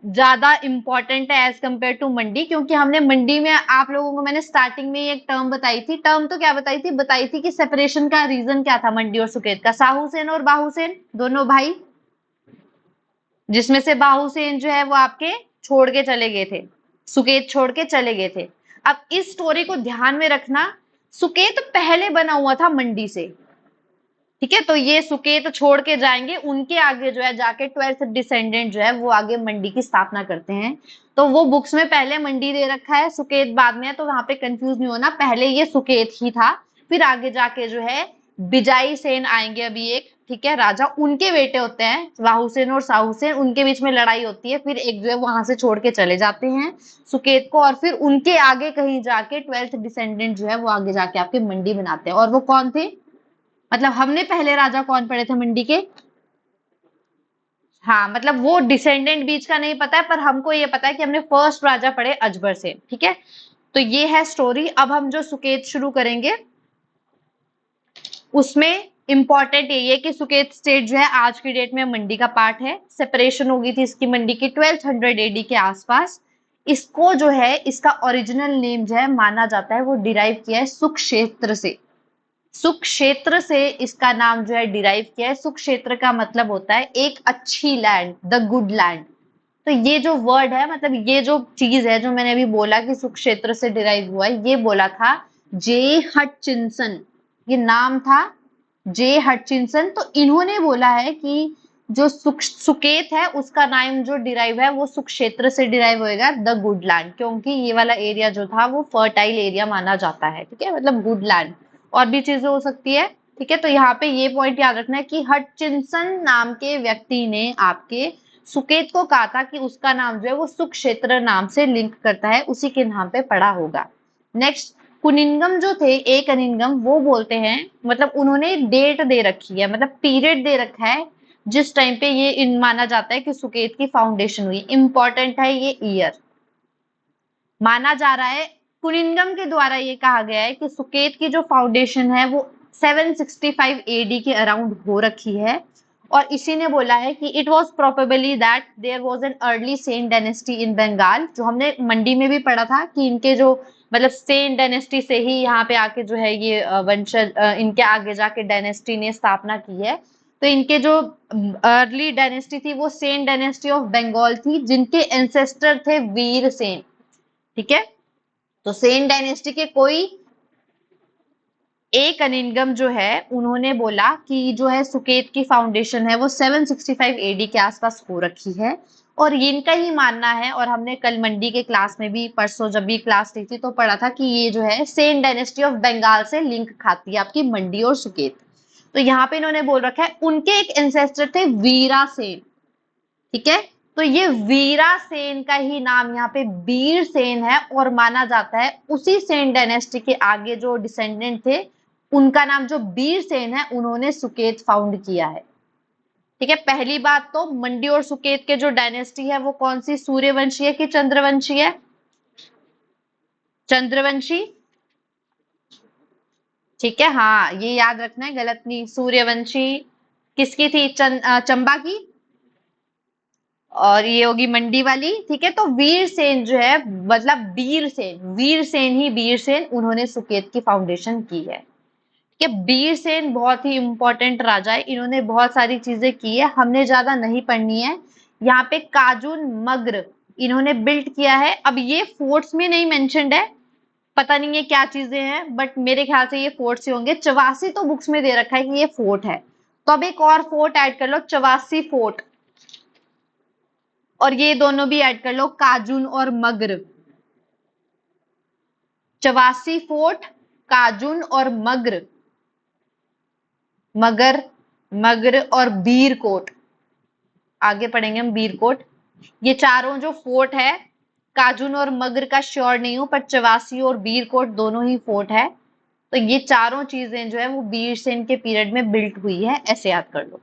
ज्यादा इंपॉर्टेंट है as compare to मंडी, क्योंकि हमने मंडी में आप लोगों को मैंने स्टार्टिंग में एक टर्म बताई थी। टर्म तो क्या बताई थी कि सेपरेशन का रीजन क्या था मंडी और सुकेत का, साहूसेन और बाहुसेन दोनों भाई, जिसमें से बाहुसेन जो है वो आपके छोड़ के चले गए थे, सुकेत छोड़ के चले गए थे। अब इस स्टोरी को ध्यान में रखना, सुकेत पहले बना हुआ था मंडी से, ठीक है। तो ये सुकेत छोड़ के जाएंगे, उनके आगे जो है जाके 12th डिसेंडेंट जो है वो आगे मंडी की स्थापना करते हैं। तो वो बुक्स में पहले मंडी दे रखा है, सुकेत बाद में है, तो वहां पे कंफ्यूज नहीं होना, पहले ये सुकेत ही था। फिर आगे जाके जो है बिजाई सेन आएंगे अभी एक, ठीक है, राजा, उनके बेटे होते हैं बाहुसेन और साहूसेन, उनके बीच में लड़ाई होती है, फिर एक जो है वहां से छोड़ के चले जाते हैं सुकेत को, और फिर उनके आगे कहीं जाके 12th डिसेंडेंट जो है वो आगे जाके आपके मंडी बनाते हैं। और वो कौन थे, मतलब हमने पहले राजा कौन पढ़े थे मंडी के, हाँ मतलब वो डिसेंडेंट बीच का नहीं पता है, पर हमको ये पता है कि हमने फर्स्ट राजा पढ़े अजबर से, ठीक है। तो ये है स्टोरी। अब हम जो सुकेत शुरू करेंगे उसमें इंपॉर्टेंट यही है कि सुकेत स्टेट जो है आज की डेट में मंडी का पार्ट है। सेपरेशन हो गई थी इसकी मंडी की 1200 एडी के आसपास। इसको जो है इसका ओरिजिनल नेम जो है माना जाता है वो डिराइव किया है सुक्षेत्र से, सुक्षेत्र से इसका नाम जो है डिराइव किया है। सुक्षेत्र का मतलब होता है एक अच्छी लैंड, द गुड लैंड। तो ये जो वर्ड है, मतलब ये जो चीज है जो मैंने अभी बोला कि सुक्षेत्र से डिराइव हुआ है, ये बोला था जे हटचिंसन, ये नाम था जे हटचिंसन। तो इन्होंने बोला है कि जो सुकेत है उसका नाम जो डिराइव है वो सुक्षेत्र से डिराइव होएगा, द गुड लैंड, क्योंकि ये वाला एरिया जो था वो फर्टाइल एरिया माना जाता है, ठीक है, मतलब गुड लैंड। और भी चीजें हो सकती है, ठीक है। तो यहाँ पे ये पॉइंट याद रखना है कि हटचिंसन नाम के व्यक्ति ने आपके सुकेत को कहा था कि उसका नाम जो है वो सुक्षेत्र नाम से लिंक करता है, उसी के नाम पे पड़ा होगा। नेक्स्ट, कुनिंगम जो थे, एक अनिंगम, वो बोलते हैं, मतलब उन्होंने डेट दे रखी है, मतलब पीरियड दे रखा है जिस टाइम पे ये इन माना जाता है कि सुकेत की फाउंडेशन हुई। इंपॉर्टेंट है ये ईयर, माना जा रहा है कुनिंगम के द्वारा ये कहा गया है कि सुकेत की जो फाउंडेशन है वो 765 एडी के अराउंड हो रखी है। और इसी ने बोला है कि it was probably that there was an early Sen dynasty in Bengal, जो हमने मंडी में भी पढ़ा था कि इनके जो मतलब सेन डायनेस्टी से ही यहाँ पे आके जो है ये वंशज इनके आगे जाके डायनेस्टी ने स्थापना की है। तो इनके जो अर्ली डायनेस्टी थी वो सेन डायनेस्टी ऑफ बंगाल थी, जिनके एंसेस्टर थे वीर सेन, ठीक है। तो सेन डायनेस्टी के कोई एक अनिंगम जो है उन्होंने बोला कि जो है सुकेत की फाउंडेशन है वो 765 एडी के आसपास हो रखी है, और इनका ही मानना है। और हमने कल मंडी के क्लास में भी, परसों जब भी क्लास ली थी तो पढ़ा था कि ये जो है सेन डायनेस्टी ऑफ बंगाल से लिंक खाती है आपकी मंडी और सुकेत। तो यहाँ पे इन्होंने बोल रखा है उनके एक एंसेस्टर थे वीरा सेन, ठीक है। तो ये वीरा सेन का ही नाम यहाँ पे बीर सेन है, और माना जाता है उसी सेन डायनेस्टी के आगे जो डिसेंडेंट थे उनका नाम जो बीर सेन है उन्होंने सुकेत फाउंड किया है, ठीक है। पहली बात तो मंडी और सुकेत के जो डायनेस्टी है वो कौन सी, सूर्यवंशी है कि चंद्रवंशी है, चंद्रवंशी, ठीक है, हाँ ये याद रखना है, गलत नहीं। सूर्यवंशी किसकी थी, चंबा की, और ये होगी मंडी वाली, ठीक है। तो वीर सेन जो है, मतलब वीर सेन, वीर सेन ही वीर सेन, उन्होंने सुकेत की फाउंडेशन की है, ठीक है। वीर सेन बहुत ही इंपॉर्टेंट राजा है, इन्होंने बहुत सारी चीजें की है, हमने ज्यादा नहीं पढ़नी है। यहाँ पे काजून मग्र इन्होंने बिल्ड किया है। अब ये फोर्ट्स में नहीं मेंशन्ड है, पता नहीं है क्या चीजें हैं, बट मेरे ख्याल से ये फोर्ट्स ही होंगे। चवासी तो बुक्स में दे रखा है कि ये फोर्ट है, तो अब एक और फोर्ट ऐड कर लो, चवासी फोर्ट, और ये दोनों भी ऐड कर लो, काजून और मग्र, चवासी फोर्ट, काजून और मग्र, मगर, मग्र और बीरकोट, आगे पढ़ेंगे हम बीरकोट। ये चारों जो फोर्ट है, काजून और मग्र का श्योर नहीं हूं, पर चवासी और बीरकोट दोनों ही फोर्ट है। तो ये चारों चीजें जो है वो वीरसेन के पीरियड में बिल्ट हुई है, ऐसे याद कर लो,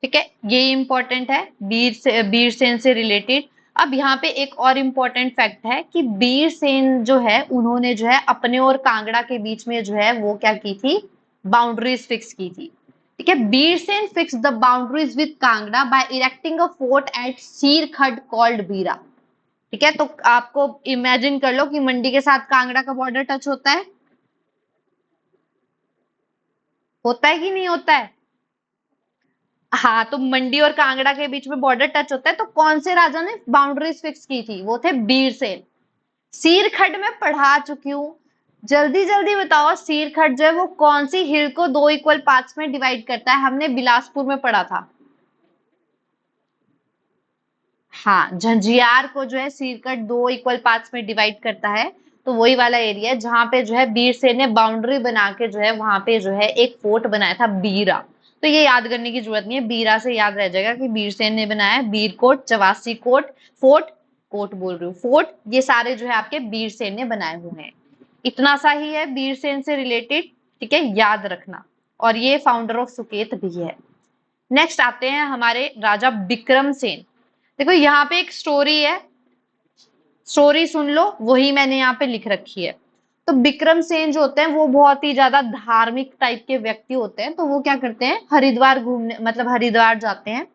ठीक है। ये इंपॉर्टेंट है वीरसेन से रिलेटेड। अब यहाँ पे एक और इम्पोर्टेंट फैक्ट है कि वीरसेन जो है उन्होंने जो है अपने और कांगड़ा के बीच में जो है वो क्या की थी, बाउंड्रीज फिक्स की थी। ठीक है। Birsen fix the boundaries with Kangra by erecting a fort at Sirkhad called Bira. ठीक है, तो आपको इमेजिन कर लो कि मंडी के साथ कांगड़ा का बॉर्डर टच होता है कि नहीं होता है? हाँ, तो मंडी और कांगड़ा के बीच में बॉर्डर टच होता है, तो कौन से राजा ने बाउंड्रीज फिक्स की थी? वो थे बीरसेन। सीरखड में पढ़ा चुकी हूँ, जल्दी जल्दी बताओ, सीरखड जो है वो कौन सी हिल को दो इक्वल पार्ट्स में डिवाइड करता है? हमने बिलासपुर में पढ़ा था। हाँ, झंझियार को जो है सीरकट दो इक्वल पार्ट्स में डिवाइड करता है, तो वही वाला एरिया है जहां पे जो है बीरसेन ने बाउंड्री बना के जो है वहां पे जो है एक फोर्ट बनाया था, बीरा। तो ये याद करने की जरूरत नहीं है, बीरा से याद रह जाएगा कि बीरसेन ने बनाया है। बीरकोट, चवासी कोट, फोर्ट, कोट बोल रही हूँ, फोर्ट, ये सारे जो है आपके बीरसेन ने बनाए हुए हैं। इतना सा ही है बीरसेन से रिलेटेड, ठीक है, याद रखना। और ये फाउंडर ऑफ सुकेत भी है। नेक्स्ट आते हैं हमारे राजा विक्रमसेन। देखो यहाँ पे एक स्टोरी है, स्टोरी सुन लो, वही मैंने यहाँ पे लिख रखी है। तो विक्रमसेन जो होते हैं वो बहुत ही ज्यादा धार्मिक टाइप के व्यक्ति होते हैं, तो वो क्या करते हैं, हरिद्वार घूमने, मतलब हरिद्वार जाते हैं।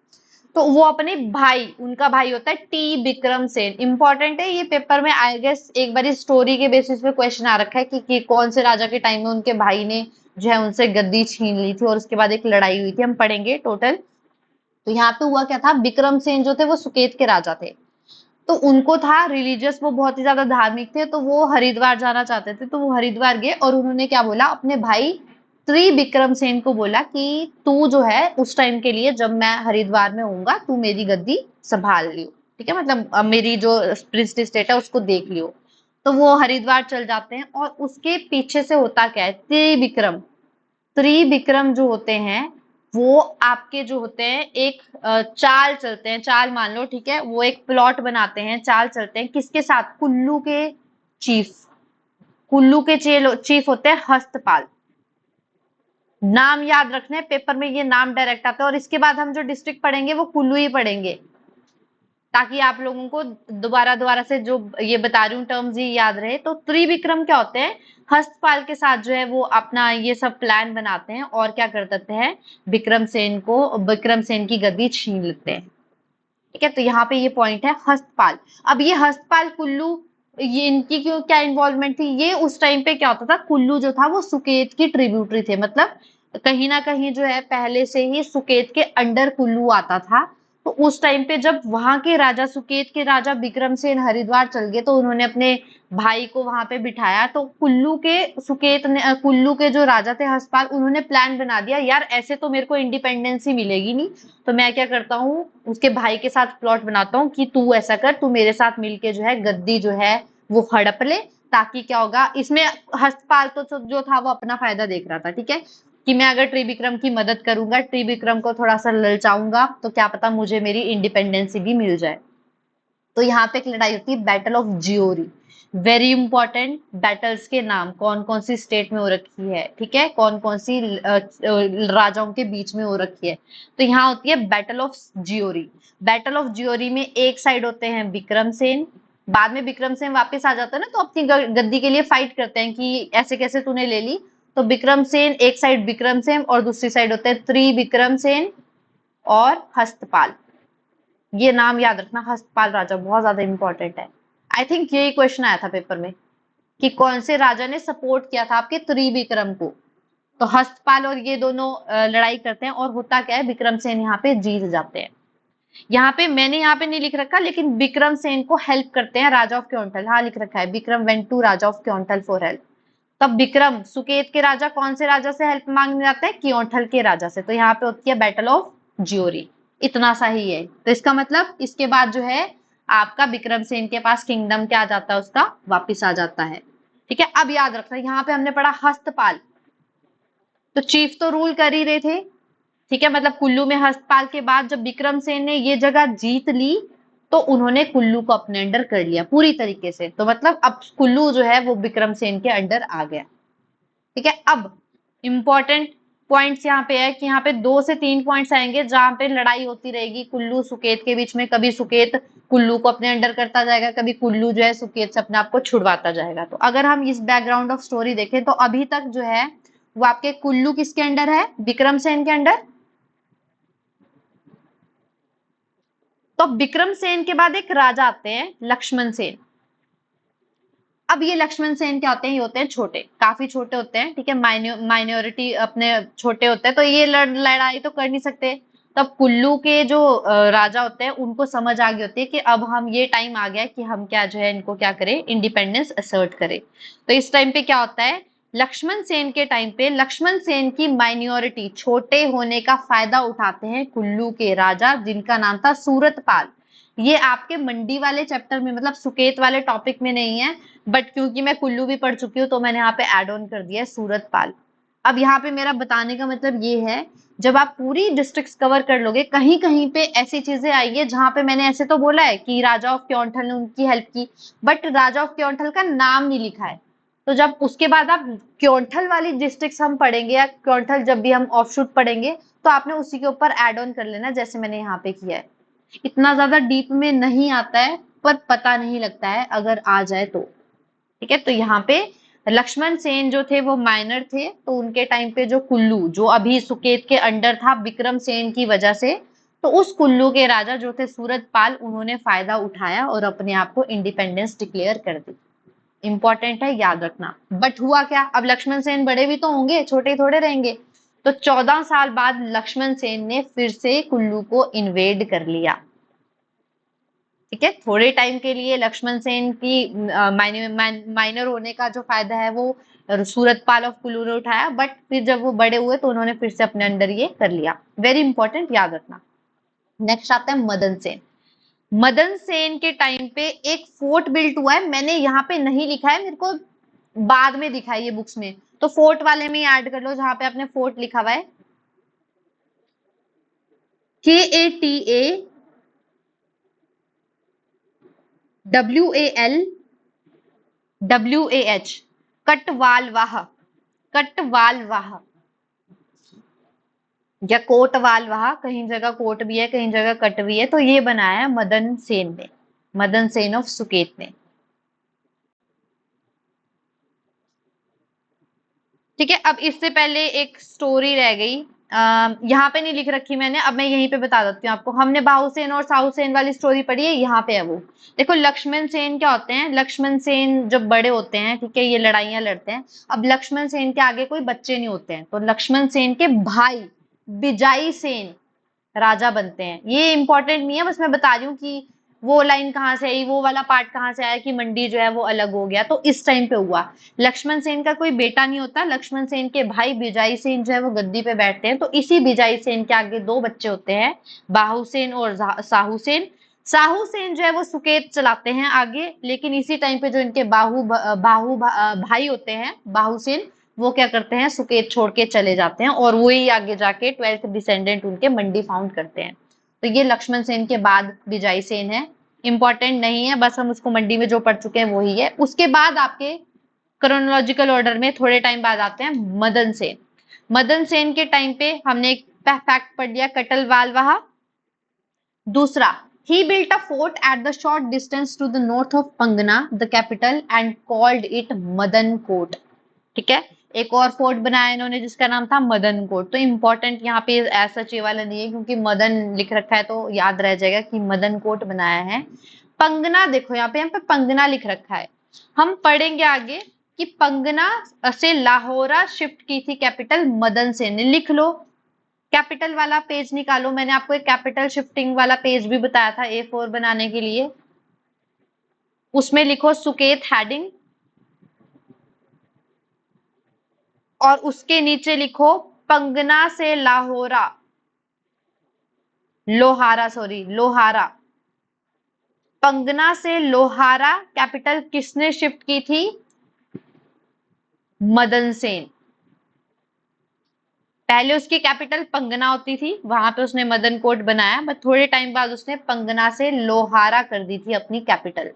तो वो अपने भाई, उनका भाई होता है टी विक्रमसेन, इंपॉर्टेंट है ये, पेपर में आई गेस एक बार स्टोरी के बेसिस पे क्वेश्चन आ रखा है कि कौन से राजा के टाइम में उनके भाई ने जो है उनसे गद्दी छीन ली थी और उसके बाद एक लड़ाई हुई थी, हम पढ़ेंगे टोटल। तो यहाँ पे हुआ क्या था, विक्रमसेन जो थे वो सुकेत के राजा थे। तो उनको था रिलीजियस, वो बहुत ही ज्यादा धार्मिक थे, तो वो हरिद्वार जाना चाहते थे। तो वो हरिद्वार गए और उन्होंने क्या बोला, अपने भाई त्रिविक्रमसेन को बोला कि तू जो है उस टाइम के लिए जब मैं हरिद्वार में होऊंगा, तू मेरी गद्दी संभाल लियो। ठीक है, मतलब मेरी जो प्रिंसली स्टेट है उसको देख लियो। तो वो हरिद्वार चल जाते हैं और उसके पीछे से होता क्या है, त्रिविक्रम, त्रिविक्रम जो होते हैं वो आपके जो होते हैं एक चाल चलते हैं, चाल मान लो, ठीक है, वो एक प्लॉट बनाते हैं, चाल चलते हैं किसके साथ, कुल्लू के चीफ, कुल्लू के चीफ होते हैं हस्तपाल। नाम याद रखना है, पेपर में ये नाम डायरेक्ट आता है, और इसके बाद हम जो डिस्ट्रिक्ट पढ़ेंगे वो कुल्लू ही पढ़ेंगे, ताकि आप लोगों को दोबारा दोबारा से जो ये बता रही हूँ टर्म्स ही याद रहे। तो त्रिविक्रम क्या होते हैं, हस्तपाल के साथ जो है वो अपना ये सब प्लान बनाते हैं और क्या कर देते हैं, विक्रमसेन की गद्दी छीन लेते हैं। ठीक है, तो यहाँ पे ये पॉइंट है हस्तपाल। अब ये हस्तपाल कुल्लू, ये इनकी क्यों क्या इन्वॉल्वमेंट थी, ये उस टाइम पे क्या होता था, कुल्लू जो था वो सुकेत की ट्रिब्यूटरी थे, मतलब कहीं ना कहीं जो है पहले से ही सुकेत के अंडर कुल्लू आता था। तो उस टाइम पे जब वहां के राजा, सुकेत के राजा विक्रमसेन हरिद्वार चल गए, तो उन्होंने अपने भाई को वहां पे बिठाया। तो कुल्लू के सुकेत ने, कुल्लू के जो राजा थे हस्तपाल, उन्होंने प्लान बना दिया, यार ऐसे तो मेरे को इंडिपेंडेंस ही मिलेगी नहीं, तो मैं क्या करता हूँ, उसके भाई के साथ प्लॉट बनाता हूँ कि तू ऐसा कर, तू मेरे साथ मिलके जो है गद्दी जो है वो हड़प ले, ताकि क्या होगा इसमें, हस्तपाल तो जो था वो अपना फायदा देख रहा था, ठीक है, कि मैं अगर त्रिविक्रम की मदद करूंगा, त्रिविक्रम को थोड़ा सा ललचाऊंगा, तो क्या पता मुझे मेरी इंडिपेंडेंसी भी मिल जाए। तो यहाँ पे एक लड़ाई होती है, battle of Jiori. Very important, battles के नाम कौन कौन सी स्टेट में हो रखी है, ठीक है, कौन कौन सी राजाओं के बीच में हो रखी है। तो यहाँ होती है बैटल ऑफ जियोरी। बैटल ऑफ जियोरी में एक साइड होते हैं विक्रमसेन, बाद में विक्रमसेन वापस आ जाता है ना, तो अपनी गद्दी के लिए फाइट करते हैं कि ऐसे कैसे तूने ले ली। तो विक्रमसेन एक साइड, विक्रमसेन, और दूसरी साइड होते हैं त्रिविक्रमसेन और हस्तपाल। ये नाम याद रखना, हस्तपाल राजा बहुत ज्यादा इंपॉर्टेंट है। आई थिंक यही क्वेश्चन आया था पेपर में कि कौन से राजा ने सपोर्ट किया था आपके त्रिविक्रम को। तो हस्तपाल और ये दोनों लड़ाई करते हैं, और होता क्या है, विक्रमसेन यहाँ पे जीत जाते हैं। यहाँ पे मैंने यहाँ पे नहीं लिख रखा, लेकिन विक्रमसेन को हेल्प करते हैं राजा ऑफ क्योंठल, हाँ लिख रखा है, Vikram went to Raja of Keonthal for help. तब विक्रम सुकेत के राजा कौन से राजा से हेल्प मांगने जाते हैं, क्योंठल के राजा से। तो यहाँ पे होती है बैटल ऑफ जियोरी। इतना सा ही है, तो इसका मतलब इसके बाद जो है आपका विक्रमसेन के पास किंगडम क्या आ जाता है, उसका वापिस आ जाता है। ठीक है, अब याद रखना, यहाँ पे हमने पढ़ा हस्तपाल, तो चीफ तो रूल कर ही रहे थे, ठीक है, मतलब कुल्लू में हस्तपाल के बाद जब विक्रमसेन ने ये जगह जीत ली, तो उन्होंने कुल्लू को अपने अंडर कर लिया पूरी तरीके से। तो मतलब अब कुल्लू जो है वो विक्रमसेन के अंडर आ गया। ठीक है, अब इंपॉर्टेंट पॉइंट्स यहाँ पे है कि यहाँ पे 2 से 3 पॉइंट्स आएंगे जहां पे लड़ाई होती रहेगी कुल्लू सुकेत के बीच में। कभी सुकेत कुल्लू को अपने अंडर करता जाएगा, कभी कुल्लू जो है सुकेत से अपने आप को छुड़वाता जाएगा। तो अगर हम इस बैकग्राउंड ऑफ स्टोरी देखें, तो अभी तक जो है वो आपके कुल्लू किसके अंडर है? विक्रमसेन के अंडर। तो विक्रम सेन के बाद एक राजा आते हैं लक्ष्मण सेन। अब ये लक्ष्मण सेन क्या होते हैं? ये होते हैं छोटे, काफी छोटे होते हैं, ठीक है, माइनॉरिटी अपने छोटे होते हैं, तो ये लड़ाई तो कर नहीं सकते। तब कुल्लू के जो राजा होते हैं उनको समझ आ गई होती है कि अब हम ये टाइम आ गया है कि हम क्या जो है इनको क्या करें, इंडिपेंडेंस असर्ट करें। तो इस टाइम पे क्या होता है, लक्ष्मण सेन के टाइम पे लक्ष्मण सेन की माइनॉरिटी छोटे होने का फायदा उठाते हैं कुल्लू के राजा, जिनका नाम था सूरतपाल। ये आपके मंडी वाले चैप्टर में, मतलब सुकेत वाले टॉपिक में नहीं है, बट क्योंकि मैं कुल्लू भी पढ़ चुकी हूँ तो मैंने यहाँ पे ऐड ऑन कर दिया है सूरतपाल। अब यहाँ पे मेरा बताने का मतलब ये है, जब आप पूरी डिस्ट्रिक्ट्स कवर कर लोगे, कहीं कहीं पे ऐसी चीजें आई है जहां पे मैंने ऐसे तो बोला है कि राजा ऑफ क्योंठल ने उनकी हेल्प की, बट राजा ऑफ क्योंठल का नाम नहीं लिखा है। तो जब उसके बाद आप क्योंठल वाली डिस्ट्रिक्ट्स हम पढ़ेंगे, या क्योंठल जब भी हम ऑफशूट पढ़ेंगे, तो आपने उसी के ऊपर ऐड ऑन कर लेना, जैसे मैंने यहाँ पे किया है। इतना ज्यादा डीप में नहीं आता है, पर पता नहीं लगता है अगर आ जाए तो। ठीक है, तो यहाँ पे लक्ष्मण सेन जो थे वो माइनर थे, तो उनके टाइम पे जो कुल्लू, जो अभी सुकेत के अंडर था विक्रम सेन की वजह से, तो उस कुल्लू के राजा जो थे सूरतपाल, उन्होंने फायदा उठाया और अपने आप को इंडिपेंडेंस डिक्लेयर कर दी। इंपॉर्टेंट है, याद रखना। बट हुआ क्या, अब लक्ष्मण सेन बड़े भी तो होंगे, छोटे थोड़े रहेंगे। तो 14 साल बाद लक्ष्मण सेन ने फिर से कुल्लू को इन्वेड कर लिया। ठीक है, थोड़े टाइम के लिए लक्ष्मण सेन की माइनर होने का जो फायदा है वो सूरतपाल ऑफ कुल्लू ने उठाया, बट फिर जब वो बड़े हुए तो उन्होंने फिर से अपने अंडर ये कर लिया। वेरी इंपॉर्टेंट, याद रखना। नेक्स्ट आता है मदन सेन। मदन सेन के टाइम पे एक फोर्ट बिल्ट हुआ है, मैंने यहाँ पे नहीं लिखा है, मेरे को बाद में दिखा है ये बुक्स में, तो फोर्ट वाले में ही ऐड कर लो जहां पे आपने फोर्ट लिखा हुआ है, KATAWALWAH, कटवालवाह। कटवालवाह या कोटवालवाह, कहीं जगह कोट भी है, कहीं जगह कट भी है, तो ये बनाया है मदन सेन ने, मदन सेन ऑफ सुकेत ने। ठीक है, अब इससे पहले एक स्टोरी रह गई, यहाँ पे नहीं लिख रखी मैंने, अब मैं यहीं पे बता देती हूँ आपको। हमने बाहुसेन और साहुसेन वाली स्टोरी पढ़ी है, यहाँ पे है वो। देखो लक्ष्मण सेन क्या होते हैं, लक्ष्मण सेन जब बड़े होते हैं, ठीक है, ये लड़ाइयां लड़ते हैं। अब लक्ष्मण सेन के आगे कोई बच्चे नहीं होते हैं, तो लक्ष्मण सेन के भाई बिजाई सेन राजा बनते हैं। ये इंपॉर्टेंट नहीं है, बस मैं बता रही हूँ कि वो लाइन कहाँ से आई, वो वाला पार्ट कहाँ से आया कि मंडी जो है वो अलग हो गया, तो इस टाइम पे हुआ। लक्ष्मण सेन का कोई बेटा नहीं होता, लक्ष्मण सेन के भाई बिजाई सेन जो है वो गद्दी पे बैठते हैं, तो इसी बिजाई सेन के आगे दो बच्चे होते हैं, बाहुसेन और साहुसेन। साहुसेन जो है वो सुकेत चलाते हैं आगे, लेकिन इसी टाइम पे जो इनके भाई होते हैं बाहुसेन, वो क्या करते हैं, सुकेत छोड़ के चले जाते हैं, और वही आगे जाके 12th डिसेंडेंट उनके मंडी फाउंड करते हैं। तो ये लक्ष्मण सेन के बाद बिजाई सेन है, इंपॉर्टेंट नहीं है, बस हम उसको मंडी में जो पढ़ चुके हैं वही है। उसके बाद आपके क्रोनोलॉजिकल ऑर्डर में थोड़े टाइम बाद आते हैं मदन सेन। मदन सेन के टाइम पे हमने एक फैक्ट पढ़ लिया, कटलवालवाह। दूसरा, he built a fort at the short distance to the north of Pangana, the capital, and called it Madankot. ठीक है, एक और फोर्ट बनाया इन्होंने जिसका नाम था मदन कोट। तो इंपॉर्टेंट यहाँ पे ऐसा चे वाला नहीं है, क्योंकि मदन लिख रखा है तो याद रह जाएगा कि मदन कोट बनाया है। पंगना देखो यहाँ पे पंगना लिख रखा है, हम पढ़ेंगे आगे कि पंगना से लाहौरा शिफ्ट की थी कैपिटल मदन सेन ने, लिख लो। कैपिटल वाला पेज निकालो, मैंने आपको एक कैपिटल शिफ्टिंग वाला पेज भी बताया था A4 बनाने के लिए, उसमें लिखो सुकेत हेडिंग, और उसके नीचे लिखो पंगना से लाहौरा, लोहारा, सॉरी लोहारा। पंगना से लोहारा कैपिटल किसने शिफ्ट की थी? मदन सेन। पहले उसकी कैपिटल पंगना होती थी, वहां पे उसने मदन कोट बनाया, बट थोड़े टाइम बाद उसने पंगना से लोहारा कर दी थी अपनी कैपिटल।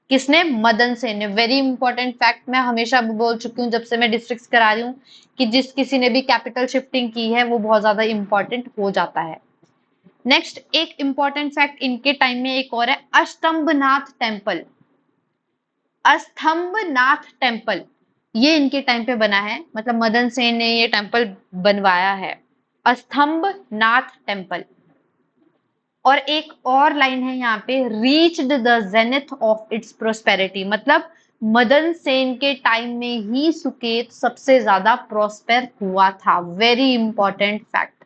किसने? मदन सेन ने। वेरी इंपॉर्टेंट फैक्ट, मैं हमेशा बोल चुकी हूँ जब से मैं डिस्ट्रिक्ट करा रही हूँ कि जिस किसी ने भी कैपिटल शिफ्टिंग की है वो बहुत ज्यादा इंपॉर्टेंट हो जाता है। नेक्स्ट एक इंपॉर्टेंट फैक्ट इनके टाइम में एक और है, अस्तंभनाथ टेम्पल। अस्तंभनाथ टेम्पल ये इनके टाइम पे बना है, मतलब मदन सेन ने ये टेम्पल बनवाया है, स्तंभ नाथ टेम्पल। और एक और लाइन है यहाँ पे, reached the zenith of its prosperity, मतलब मदन सेन के टाइम में ही सुकेत सबसे ज्यादा प्रोस्पेर हुआ था। Very important fact.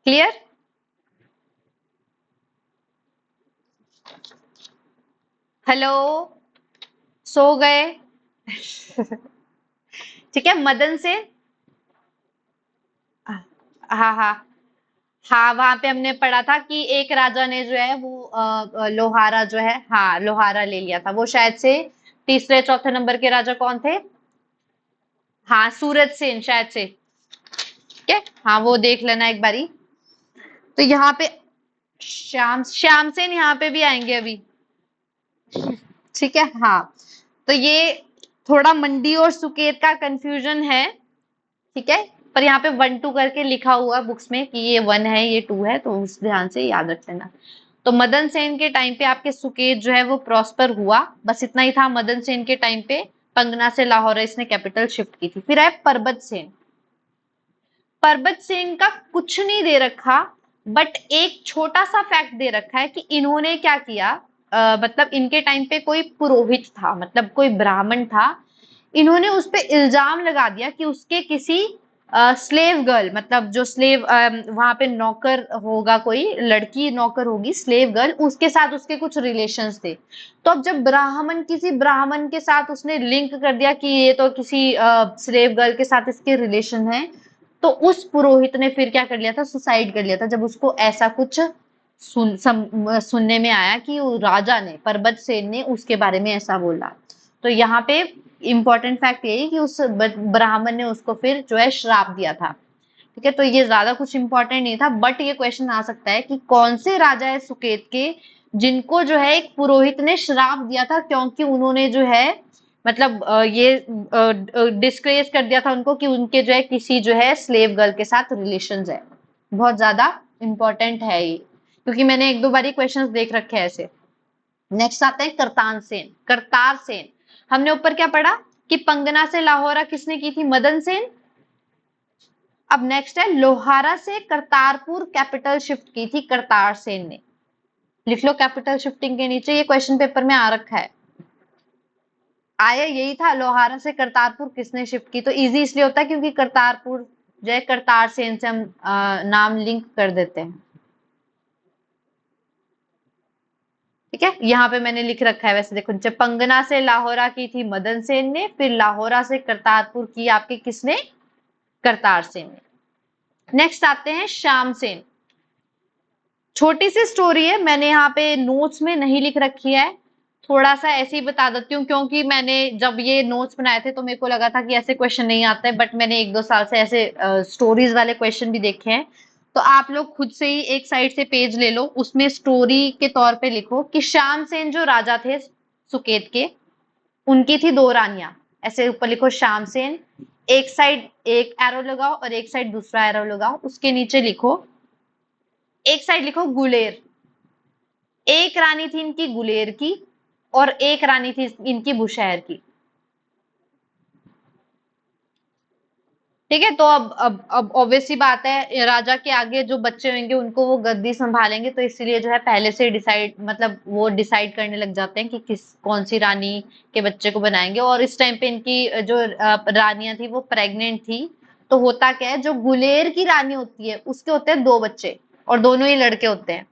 Clear? Hello, सो गए? ठीक है, मदन सेन। हाँ हाँ हाँ, वहां पे हमने पढ़ा था कि एक राजा ने जो है वो लोहारा जो है, हाँ लोहारा ले लिया था। वो शायद से तीसरे चौथे नंबर के राजा कौन थे? हाँ, सूरज सेन शायद से। ठीक है, हाँ वो देख लेना एक बारी। तो यहाँ पे श्याम श्याम सेन यहाँ पे भी आएंगे अभी। ठीक है, हाँ। तो ये थोड़ा मंडी और सुकेत का कंफ्यूजन है, ठीक है। पर यहाँ पे 1 2 करके लिखा हुआ बुक्स में कि ये 1 है ये 2 है, तो उस ध्यान से याद रख लेना। तो मदन सेन के टाइम पे आपके सुकेत जो है वो प्रॉस्पर हुआ, बस इतना ही था। मदन सेन के टाइम पे पंगना से लाहौर इसने कैपिटल शिफ्ट की थी। फिर है परबत सेन। परबत सेन का कुछ नहीं दे रखा, बट एक छोटा सा फैक्ट दे रखा है कि इन्होंने क्या किया। मतलब इनके टाइम पे कोई पुरोहित था, मतलब कोई ब्राह्मण था। इन्होंने उस पे इल्जाम लगा दिया कि उसके किसी स्लेव गर्ल, मतलब जो स्लेव वहां पे नौकर होगा, कोई लड़की नौकर होगी स्लेव गर्ल, उसके साथ उसके कुछ रिलेशंस थे। तो अब जब ब्राह्मण किसी ब्राह्मण के साथ उसने लिंक कर दिया कि ये तो किसी स्लेव गर्ल के साथ इसके रिलेशन है, तो उस पुरोहित ने फिर क्या कर लिया था, सुसाइड कर लिया था, जब उसको ऐसा कुछ सुनने में आया कि राजा ने, परबत सेन ने उसके बारे में ऐसा बोला। तो यहाँ पे इंपॉर्टेंट फैक्ट यही कि उस ब्राह्मण ने उसको फिर जो है श्राप दिया था। ठीक है, तो ये ज्यादा कुछ इंपॉर्टेंट नहीं था, बट ये क्वेश्चन आ सकता है कि कौन से राजा है सुकेत के जिनको जो है एक पुरोहित ने श्राप दिया था, क्योंकि उन्होंने जो है मतलब ये डिस्क्रेज कर दिया था उनको कि उनके जो है किसी जो है स्लेव गर्ल के साथ रिलेशंस है। बहुत ज्यादा इंपॉर्टेंट है ये, क्योंकि मैंने 1 2 बार क्वेश्चंस देख रखे हैं ऐसे। नेक्स्ट आते हैं करतान सेन, करतार सेन। हमने ऊपर क्या पढ़ा कि पंगना से लाहौरा किसने की थी? मदन सेन। अब नेक्स्ट है लोहारा से करतारपुर कैपिटल शिफ्ट की थी करतार सेन ने। लिख लो कैपिटल शिफ्टिंग के नीचे, ये क्वेश्चन पेपर में आ रखा है। आया यही था, लोहारा से करतारपुर किसने शिफ्ट की। तो इजी इसलिए होता है क्योंकि करतारपुर जो है करतार सेन से हम नाम लिंक कर देते हैं। ठीक है, यहाँ पे मैंने लिख रखा है वैसे, देखो जब पंगना से लाहौरा की थी मदन सेन ने, फिर लाहौरा से करतारपुर की आपके किसने? करतार सेन ने। नेक्स्ट आते हैं श्याम सेन। छोटी सी स्टोरी है, मैंने यहाँ पे नोट्स में नहीं लिख रखी है, थोड़ा सा ऐसे ही बता देती हूँ, क्योंकि मैंने जब ये नोट्स बनाए थे तो मेरे को लगा था कि ऐसे क्वेश्चन नहीं आते, बट मैंने 1 2 साल से ऐसे स्टोरीज वाले क्वेश्चन भी देखे हैं। तो आप लोग खुद से ही एक साइड से पेज ले लो, उसमें स्टोरी के तौर पे लिखो कि श्याम सेन जो राजा थे सुकेत के, उनकी थी 2 रानियां। ऐसे ऊपर लिखो श्याम सेन, एक साइड एक एरो लगाओ और एक साइड दूसरा एरो लगाओ, उसके नीचे लिखो, एक साइड लिखो गुलेर। एक रानी थी इनकी गुलेर की और एक रानी थी इनकी बुशहर की। ठीक है, तो अब ऑब्वियसली बात है, राजा के आगे जो बच्चे होंगे उनको वो गद्दी संभालेंगे, तो इसीलिए जो है पहले से डिसाइड, मतलब वो डिसाइड करने लग जाते हैं कि किस कौन सी रानी के बच्चे को बनाएंगे। और इस टाइम पे इनकी जो रानियां थी वो प्रेग्नेंट थी। तो होता क्या है, जो गुलेर की रानी होती है उसके होते हैं 2 बच्चे, और दोनों ही लड़के होते हैं,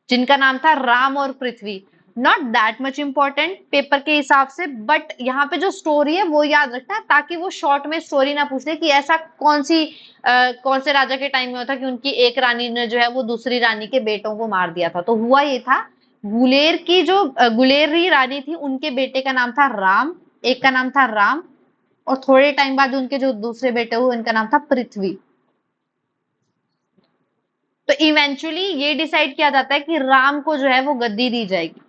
जिनका नाम था राम और Prithvi. Not that much important paper के हिसाब से, बट यहाँ पे जो स्टोरी है वो याद रखना है, ताकि वो शॉर्ट में स्टोरी ना पूछ ले कि ऐसा कौन से राजा के टाइम में होता कि उनकी एक रानी ने जो है वो दूसरी रानी के बेटों को मार दिया था। तो हुआ ये था, गुलेर की जो गुलेरी रानी थी उनके बेटे का नाम था राम, एक का नाम था राम, और थोड़े टाइम बाद उनके जो दूसरे बेटे हुए उनका नाम था पृथ्वी। तो इवेंचुअली ये डिसाइड किया जाता है कि राम को जो है वो गद्दी दी जाएगी।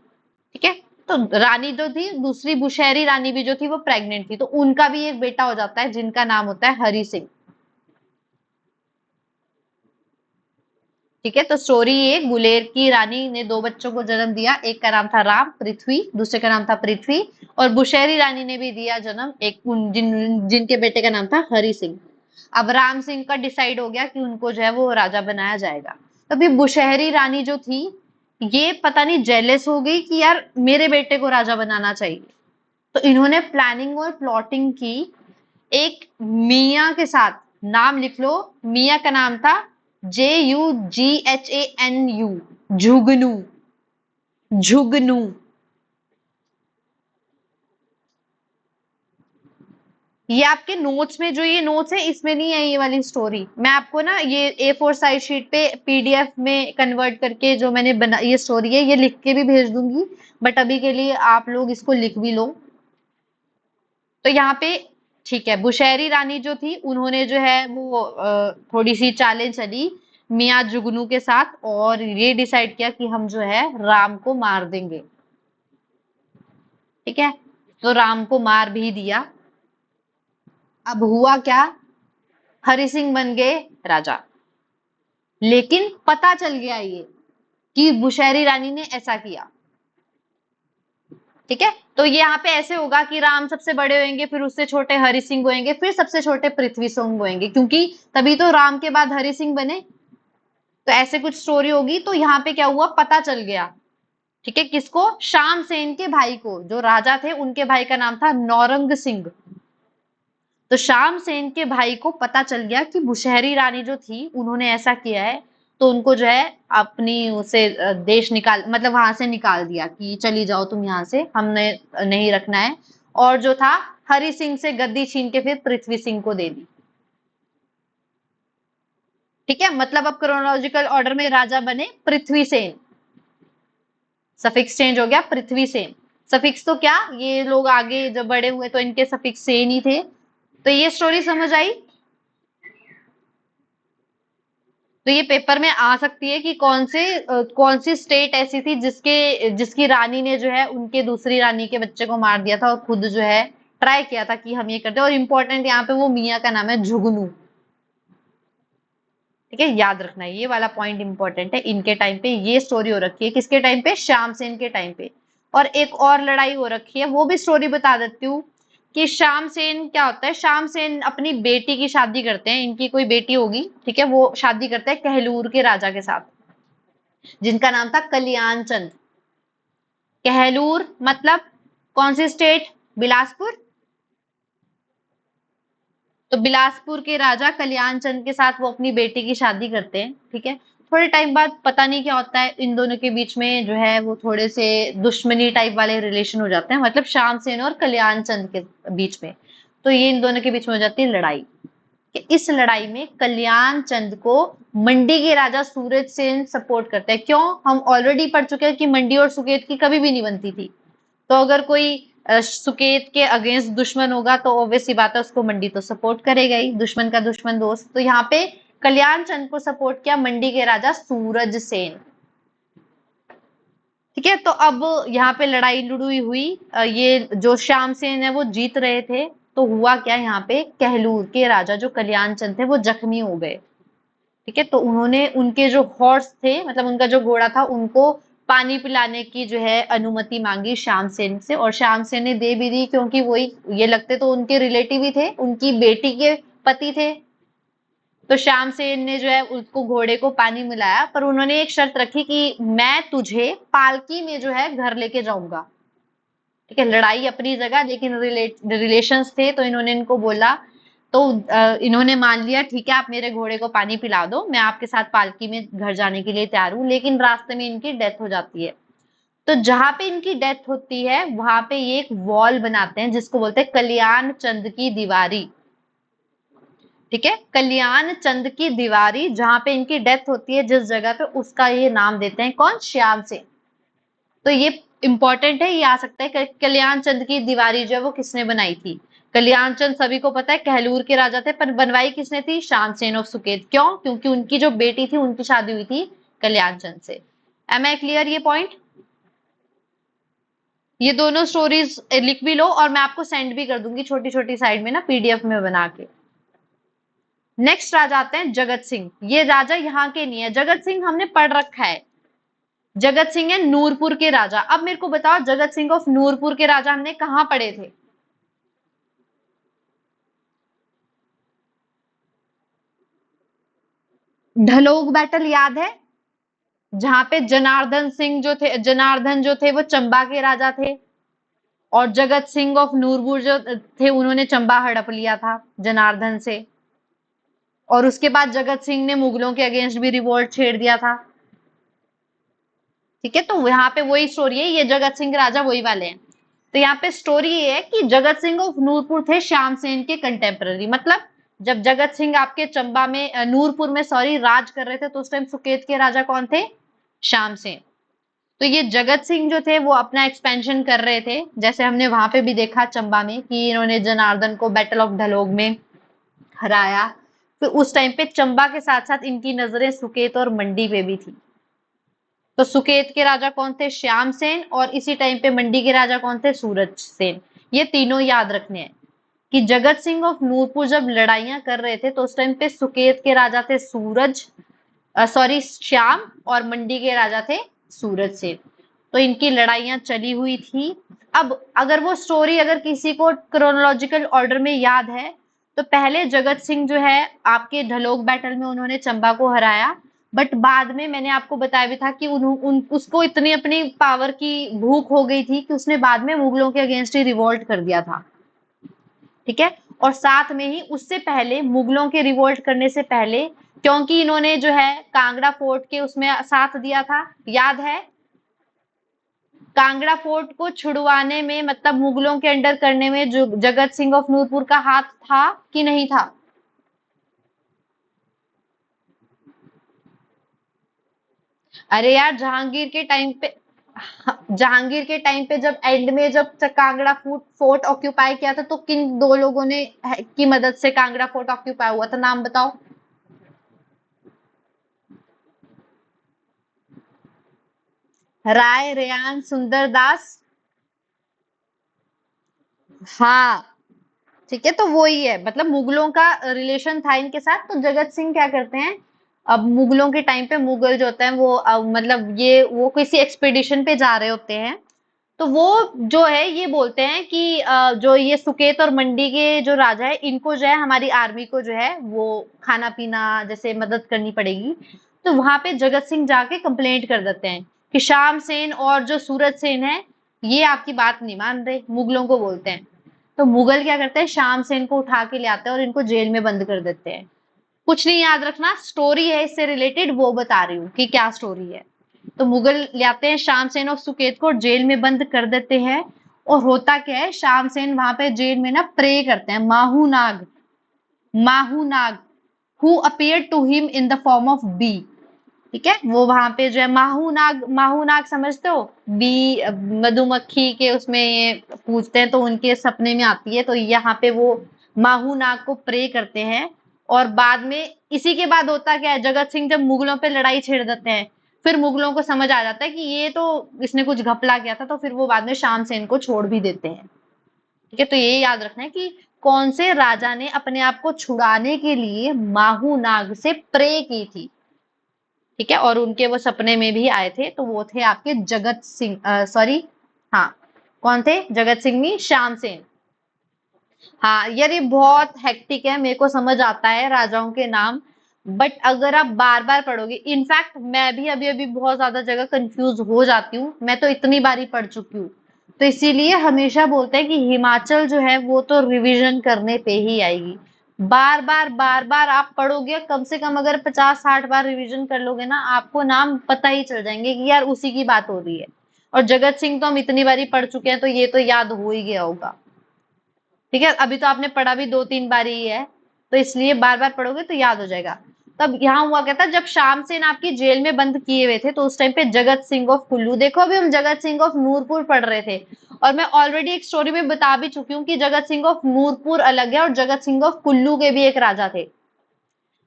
ठीक है, तो रानी जो थी दूसरी बुशहरी रानी भी जो थी वो प्रेग्नेंट थी, तो उनका भी एक बेटा हो जाता है जिनका नाम होता है हरि सिंह। ठीक है, तो स्टोरी ये, गुलेर की रानी ने दो बच्चों को जन्म दिया, एक का नाम था राम, पृथ्वी, दूसरे का नाम था पृथ्वी। और बुशहरी रानी ने भी दिया जन्म, एक जिनके बेटे का नाम था हरि सिंह। अब राम सिंह का डिसाइड हो गया कि उनको जो है वो राजा बनाया जाएगा। तभी बुशहरी रानी जो थी, ये पता नहीं जेलस हो गई कि यार मेरे बेटे को राजा बनाना चाहिए। तो इन्होंने प्लानिंग और प्लॉटिंग की एक मियाँ के साथ। नाम लिख लो, मियाँ का नाम था JUGHANU, झुगनू, झुगनू। ये आपके नोट्स में, जो ये नोट्स है इसमें नहीं है ये वाली स्टोरी। मैं आपको ना ये A4 साइज शीट पे PDF में कन्वर्ट करके जो मैंने बना, ये स्टोरी है, ये लिख के भी भेज दूंगी। बट अभी के लिए आप लोग इसको लिख भी लो। तो यहाँ पे ठीक है, बुशहरी रानी जो थी उन्होंने जो है वो थोड़ी सी चालें चली मियाँ जुगनू के साथ, और ये डिसाइड किया कि हम जो है राम को मार देंगे। ठीक है, तो राम को मार भी दिया। अब हुआ क्या, हरि सिंह बन गए राजा। लेकिन पता चल गया ये कि बुशहरी रानी ने ऐसा किया। ठीक है, तो ये यहाँ पे ऐसे होगा कि राम सबसे बड़े होंगे, फिर उससे छोटे हरि सिंह होंगे, फिर सबसे छोटे पृथ्वी सिंह होंगे, क्योंकि तभी तो राम के बाद हरि सिंह बने। तो ऐसे कुछ स्टोरी होगी। तो यहाँ पे क्या हुआ, पता चल गया। ठीक है, किसको, शाम सेन के भाई को, जो राजा थे उनके भाई का नाम था नौरंग सिंह। तो शाम सेन के भाई को पता चल गया कि बुशहरी रानी जो थी उन्होंने ऐसा किया है। तो उनको जो है अपनी उसे देश निकाल, मतलब वहां से निकाल दिया कि चली जाओ तुम यहाँ से, हमने नहीं रखना है। और जो था, हरि सिंह से गद्दी छीन के फिर पृथ्वी सिंह को दे दी। ठीक है, मतलब अब क्रोनोलॉजिकल ऑर्डर में राजा बने पृथ्वी सेन। सफिक्स चेंज हो गया, पृथ्वी सेन। सफिक्स तो क्या, ये लोग आगे जब बड़े हुए तो इनके सफिक्स सेन ही थे। तो ये स्टोरी समझ आई। तो ये पेपर में आ सकती है कि कौन सी स्टेट ऐसी थी जिसकी रानी ने जो है उनके दूसरी रानी के बच्चे को मार दिया था, और खुद जो है ट्राई किया था कि हम ये करते हैं। और इम्पोर्टेंट यहाँ पे वो मियाँ का नाम है झुगनू। ठीक है, याद रखना ये वाला पॉइंट इंपॉर्टेंट है। इनके टाइम पे ये स्टोरी हो रखी है, किसके टाइम पे, श्यामसेन के टाइम पे। और एक और लड़ाई हो रखी है, वो भी स्टोरी बता देती हूँ कि श्यामसेन क्या होता है। श्यामसेन अपनी बेटी की शादी करते हैं, इनकी कोई बेटी होगी, ठीक है, वो शादी करते हैं कहलूर के राजा के साथ, जिनका नाम था कल्याण चंद। कहलूर मतलब कौन सी स्टेट, बिलासपुर। तो बिलासपुर के राजा कल्याण चंद के साथ वो अपनी बेटी की शादी करते हैं। ठीक है, थोड़े टाइम बाद पता नहीं क्या होता है, इन दोनों के बीच में जो है वो थोड़े से दुश्मनी टाइप वाले रिलेशन हो जाते हैं, मतलब श्यामसेन और कल्याण चंद के बीच में। तो ये इन दोनों के बीच में हो जाती है लड़ाई। कि इस लड़ाई में कल्याण चंद को मंडी के राजा सूरज सेन सपोर्ट करते हैं। क्यों, हम ऑलरेडी पढ़ चुके हैं कि मंडी और सुकेत की कभी भी नहीं बनती थी। तो अगर कोई सुकेत के अगेंस्ट दुश्मन होगा तो ऑब्वियस सी बात है उसको मंडी तो सपोर्ट करेगा ही, दुश्मन का दुश्मन दोस्त। तो यहाँ पे कल्याण चंद को सपोर्ट किया मंडी के राजा सूरज सेन। ठीक है, तो अब यहाँ पे लड़ाई लड़ुई हुई, ये जो श्याम सेन है वो जीत रहे थे। तो हुआ क्या, यहाँ पे कहलूर के राजा जो कल्याण चंद थे वो जख्मी हो गए। ठीक है, तो उन्होंने उनके जो हॉर्स थे, मतलब उनका जो घोड़ा था, उनको पानी पिलाने की जो है अनुमति मांगी श्यामसेन से, और श्यामसेन ने दे भी दी, क्योंकि वही, ये लगते तो उनके रिलेटिव ही थे, उनकी बेटी के पति थे। तो श्यामसेन ने जो है उसको, घोड़े को पानी मिलाया, पर उन्होंने एक शर्त रखी कि मैं तुझे पालकी में जो है घर लेके जाऊंगा। ठीक है, लड़ाई अपनी जगह, लेकिन रिलेशंस थे, तो इन्होंने इनको बोला। तो इन्होंने मान लिया, ठीक है आप मेरे घोड़े को पानी पिला दो, मैं आपके साथ पालकी में घर जाने के लिए तैयार हूँ। लेकिन रास्ते में इनकी डेथ हो जाती है। तो जहां पे इनकी डेथ होती है वहां पे ये एक वॉल बनाते हैं, जिसको बोलते हैं कल्याण चंद की दीवारी। ठीक है, कल्याण चंद की दीवारी, जहां पे इनकी डेथ होती है जिस जगह पे, उसका ये नाम देते हैं कौन, श्याम से। तो ये इंपॉर्टेंट है, ये आ सकता है। कल्याण चंद की दीवारी जो है वो किसने बनाई थी। कल्याण चंद सभी को पता है कहलूर के राजा थे, पर बनवाई किसने थी, शामसेन ऑफ सुकेत। क्यों, क्योंकि उनकी जो बेटी थी उनकी शादी हुई थी कल्याण चंद से। एम आई क्लियर ये पॉइंट। ये दोनों स्टोरीज लिख भी लो, और मैं आपको सेंड भी कर दूंगी छोटी छोटी साइड में ना PDF में बना के। नेक्स्ट राजा आते हैं जगत सिंह। ये राजा यहाँ के नहीं है, जगत सिंह हमने पढ़ रखा है। जगत सिंह है नूरपुर के राजा। अब मेरे को बताओ जगत सिंह ऑफ नूरपुर के राजा हमने कहाँ पढ़े थे? ढलोग बैटल याद है, जहां पे जनार्दन सिंह जो थे, जनार्दन जो थे वो चंबा के राजा थे, और जगत सिंह ऑफ नूरपुर जो थे उन्होंने चंबा हड़प लिया था जनार्दन से। और उसके बाद जगत सिंह ने मुगलों के अगेंस्ट भी रिवोल्ट छेड़ दिया था। ठीक है, तो यहाँ पे वही स्टोरी है, ये जगत सिंह राजा वही वाले हैं। तो यहाँ पे स्टोरी ये है कि जगत सिंह ऑफ नूरपुर थे श्यामसेन के कंटेम्पररी। मतलब जब जगत सिंह आपके चंबा में नूरपुर में सॉरी राज कर रहे थे, तो उस टाइम सुकेत के राजा कौन थे? श्यामसेन। तो ये जगत सिंह जो थे वो अपना एक्सपेंशन कर रहे थे, जैसे हमने वहां पे भी देखा चंबा में कि इन्होंने जनार्दन को बैटल ऑफ ढलोग में हराया। फिर उस टाइम पे चंबा के साथ साथ इनकी नजरें सुकेत और मंडी पे भी थी। तो सुकेत के राजा कौन थे? श्यामसेन। और इसी टाइम पे मंडी के राजा कौन थे? सूरज सेन। ये तीनों याद रखने हैं कि जगत सिंह ऑफ नूरपुर जब लड़ाइयां कर रहे थे तो उस टाइम पे सुकेत के राजा थे सूरज, सॉरी श्याम, और मंडी के राजा थे सूरज सेन। तो इनकी लड़ाइयां चली हुई थी। अब अगर वो स्टोरी अगर किसी को क्रोनोलॉजिकल ऑर्डर में याद है, तो पहले जगत सिंह जो है आपके ढलोग बैटल में उन्होंने चंबा को हराया, बट बाद में मैंने आपको बताया भी था कि उसको इतनी अपनी पावर की भूख हो गई थी कि उसने बाद में मुगलों के अगेंस्ट ही रिवोल्ट कर दिया था। ठीक है, और साथ में ही उससे पहले मुगलों के रिवोल्ट करने से पहले, क्योंकि इन्होंने जो है कांगड़ा फोर्ट के उसमें साथ दिया था, याद है? कांगड़ा फोर्ट को छुड़वाने में, मतलब मुगलों के अंडर करने में जो जगत सिंह ऑफ नूरपुर का हाथ था कि नहीं था? अरे यार जहांगीर के टाइम पे, जहांगीर के टाइम पे जब एंड में जब कांगड़ा फोर्ट फोर्ट ऑक्यूपाई किया था, तो किन दो लोगों ने की मदद से कांगड़ा फोर्ट ऑक्यूपाई हुआ था? नाम बताओ। राय रेयान सुंदर दास। हाँ, ठीक है, तो वो ही है, मतलब मुगलों का रिलेशन था इनके साथ। तो जगत सिंह क्या करते हैं, अब मुगलों के टाइम पे मुगल जो होते हैं वो मतलब ये वो किसी एक्सपीडिशन पे जा रहे होते हैं, तो वो जो है ये बोलते हैं कि जो ये सुकेत और मंडी के जो राजा है इनको जो है हमारी आर्मी को जो है वो खाना पीना जैसे मदद करनी पड़ेगी। तो वहां पे जगत सिंह जाके कंप्लेंट कर देते हैं कि श्याम सेन और जो सूरज सेन है ये आपकी बात नहीं मान रहे, मुगलों को बोलते हैं। तो मुगल क्या करते हैं, श्याम सेन को उठा के ले आते हैं और इनको जेल में बंद कर देते हैं। कुछ नहीं याद रखना, स्टोरी है इससे रिलेटेड, वो बता रही हूँ कि क्या स्टोरी है। तो मुगल ले आते हैं शामसेन और सुकेत को, जेल में बंद कर देते हैं। और होता क्या है, शामसेन वहां पे जेल में ना प्रे करते हैं Mahu Nag, Mahu Nag who appear to him in the form of bee. ठीक है, वो वहां पे जो है माहू नाग समझते हो? बी, मधुमक्खी के उसमें ये पूछते हैं तो उनके सपने में आती है, तो यहाँ पे वो माहू नाग को प्रे करते हैं। और बाद में इसी के बाद होता क्या है, जगत सिंह जब मुगलों पे लड़ाई छेड़ देते हैं, फिर मुगलों को समझ आ जाता है कि ये तो इसने कुछ घपला किया था, तो फिर वो बाद में शामसेन को छोड़ भी देते हैं। ठीक है, तो ये याद रखना है कि कौन से राजा ने अपने आप को छुड़ाने के लिए माहू नाग से प्रे की थी। ठीक है, और उनके वो सपने में भी आए थे, तो वो थे आपके जगत सिंह, सॉरी, हाँ, कौन थे? जगत सिंह नहीं, श्यामसेन। हाँ यार ये बहुत हेक्टिक है, मेरे को समझ आता है राजाओं के नाम, बट अगर आप बार बार पढ़ोगे, इनफैक्ट मैं भी अभी अभी बहुत ज्यादा जगह कंफ्यूज हो जाती हूँ, मैं तो इतनी बारी पढ़ चुकी हूँ। तो इसीलिए हमेशा बोलते हैं कि हिमाचल जो है वो तो रिवीजन करने पे ही आएगी। बार बार आप पढ़ोगे, कम से कम अगर 50-60 बार रिवीजन कर लोगे ना, आपको नाम पता ही चल जाएंगे कि यार उसी की बात हो रही है। और जगत सिंह तो हम इतनी बारी पढ़ चुके हैं, तो ये तो याद हो ही गया होगा। ठीक है, अभी तो आपने पढ़ा भी 2-3 बार ही है, तो इसलिए बार बार पढ़ोगे तो याद हो जाएगा। तब यहाँ हुआ क्या था, जब शामसेन आपकी जेल में बंद किए हुए थे, तो उस टाइम पे जगत सिंह ऑफ कुल्लू, देखो अभी हम जगत सिंह ऑफ नूरपुर पढ़ रहे थे, और मैं ऑलरेडी एक स्टोरी में बता भी चुकी हूँ कि जगत सिंह ऑफ नूरपुर अलग है और जगत सिंह ऑफ कुल्लू के भी एक राजा थे।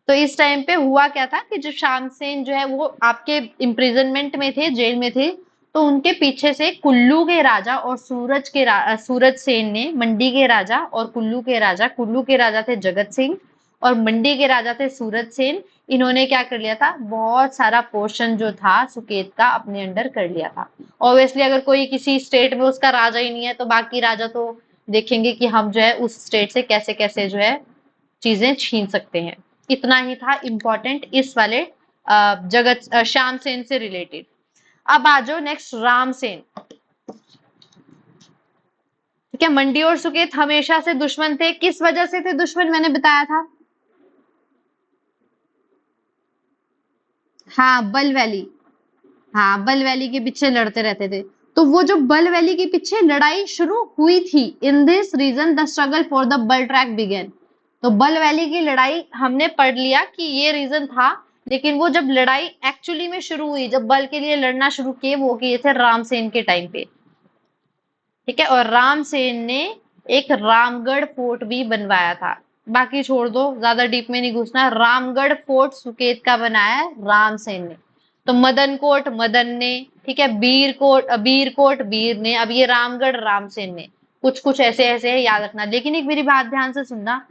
तो इस टाइम पे हुआ क्या था कि जो शामसेन जो है वो आपके इम्प्रिजनमेंट में थे, जेल में थे, तो उनके पीछे से कुल्लू के राजा और सूरज सेन ने, मंडी के राजा और कुल्लू के राजा थे जगत सिंह, और मंडी के राजा थे सूरज सेन। इन्होंने क्या कर लिया था, बहुत सारा पोर्शन जो था सुकेत का अपने अंडर कर लिया था। ऑब्वियसली अगर कोई किसी स्टेट में उसका राजा ही नहीं है तो बाकी राजा तो देखेंगे कि हम जो है उस स्टेट से कैसे कैसे जो है चीजें छीन सकते हैं। इतना ही था इम्पोर्टेंट इस वाले श्याम सेन से रिलेटेड। अब आ जाओ नेक्स्ट राम सेन। ठीक है, मंडी और सुकेत हमेशा से दुश्मन थे। किस वजह से थे दुश्मन, मैंने बताया था। हाँ, बल वैली। हाँ, बल वैली के पीछे लड़ते रहते थे। तो वो जो बल वैली के पीछे लड़ाई शुरू हुई थी, in this region the struggle for the Balh tract began. तो बल वैली की लड़ाई हमने पढ़ लिया कि ये रीजन था, लेकिन वो जब लड़ाई एक्चुअली में शुरू हुई, जब बल के लिए लड़ना शुरू किए, वो किए थे रामसेन के टाइम पे। ठीक है, और रामसेन ने एक रामगढ़ फोर्ट भी बनवाया था। बाकी छोड़ दो, ज्यादा डीप में नहीं घुसना। रामगढ़ फोर्ट सुकेत का बनाया है रामसेन ने। तो मदन कोट मदन ने, ठीक है, बीर कोट बीर ने, अब ये रामगढ़ रामसेन ने। कुछ कुछ ऐसे ऐसे है, याद रखना। लेकिन एक मेरी बात ध्यान से सुनना,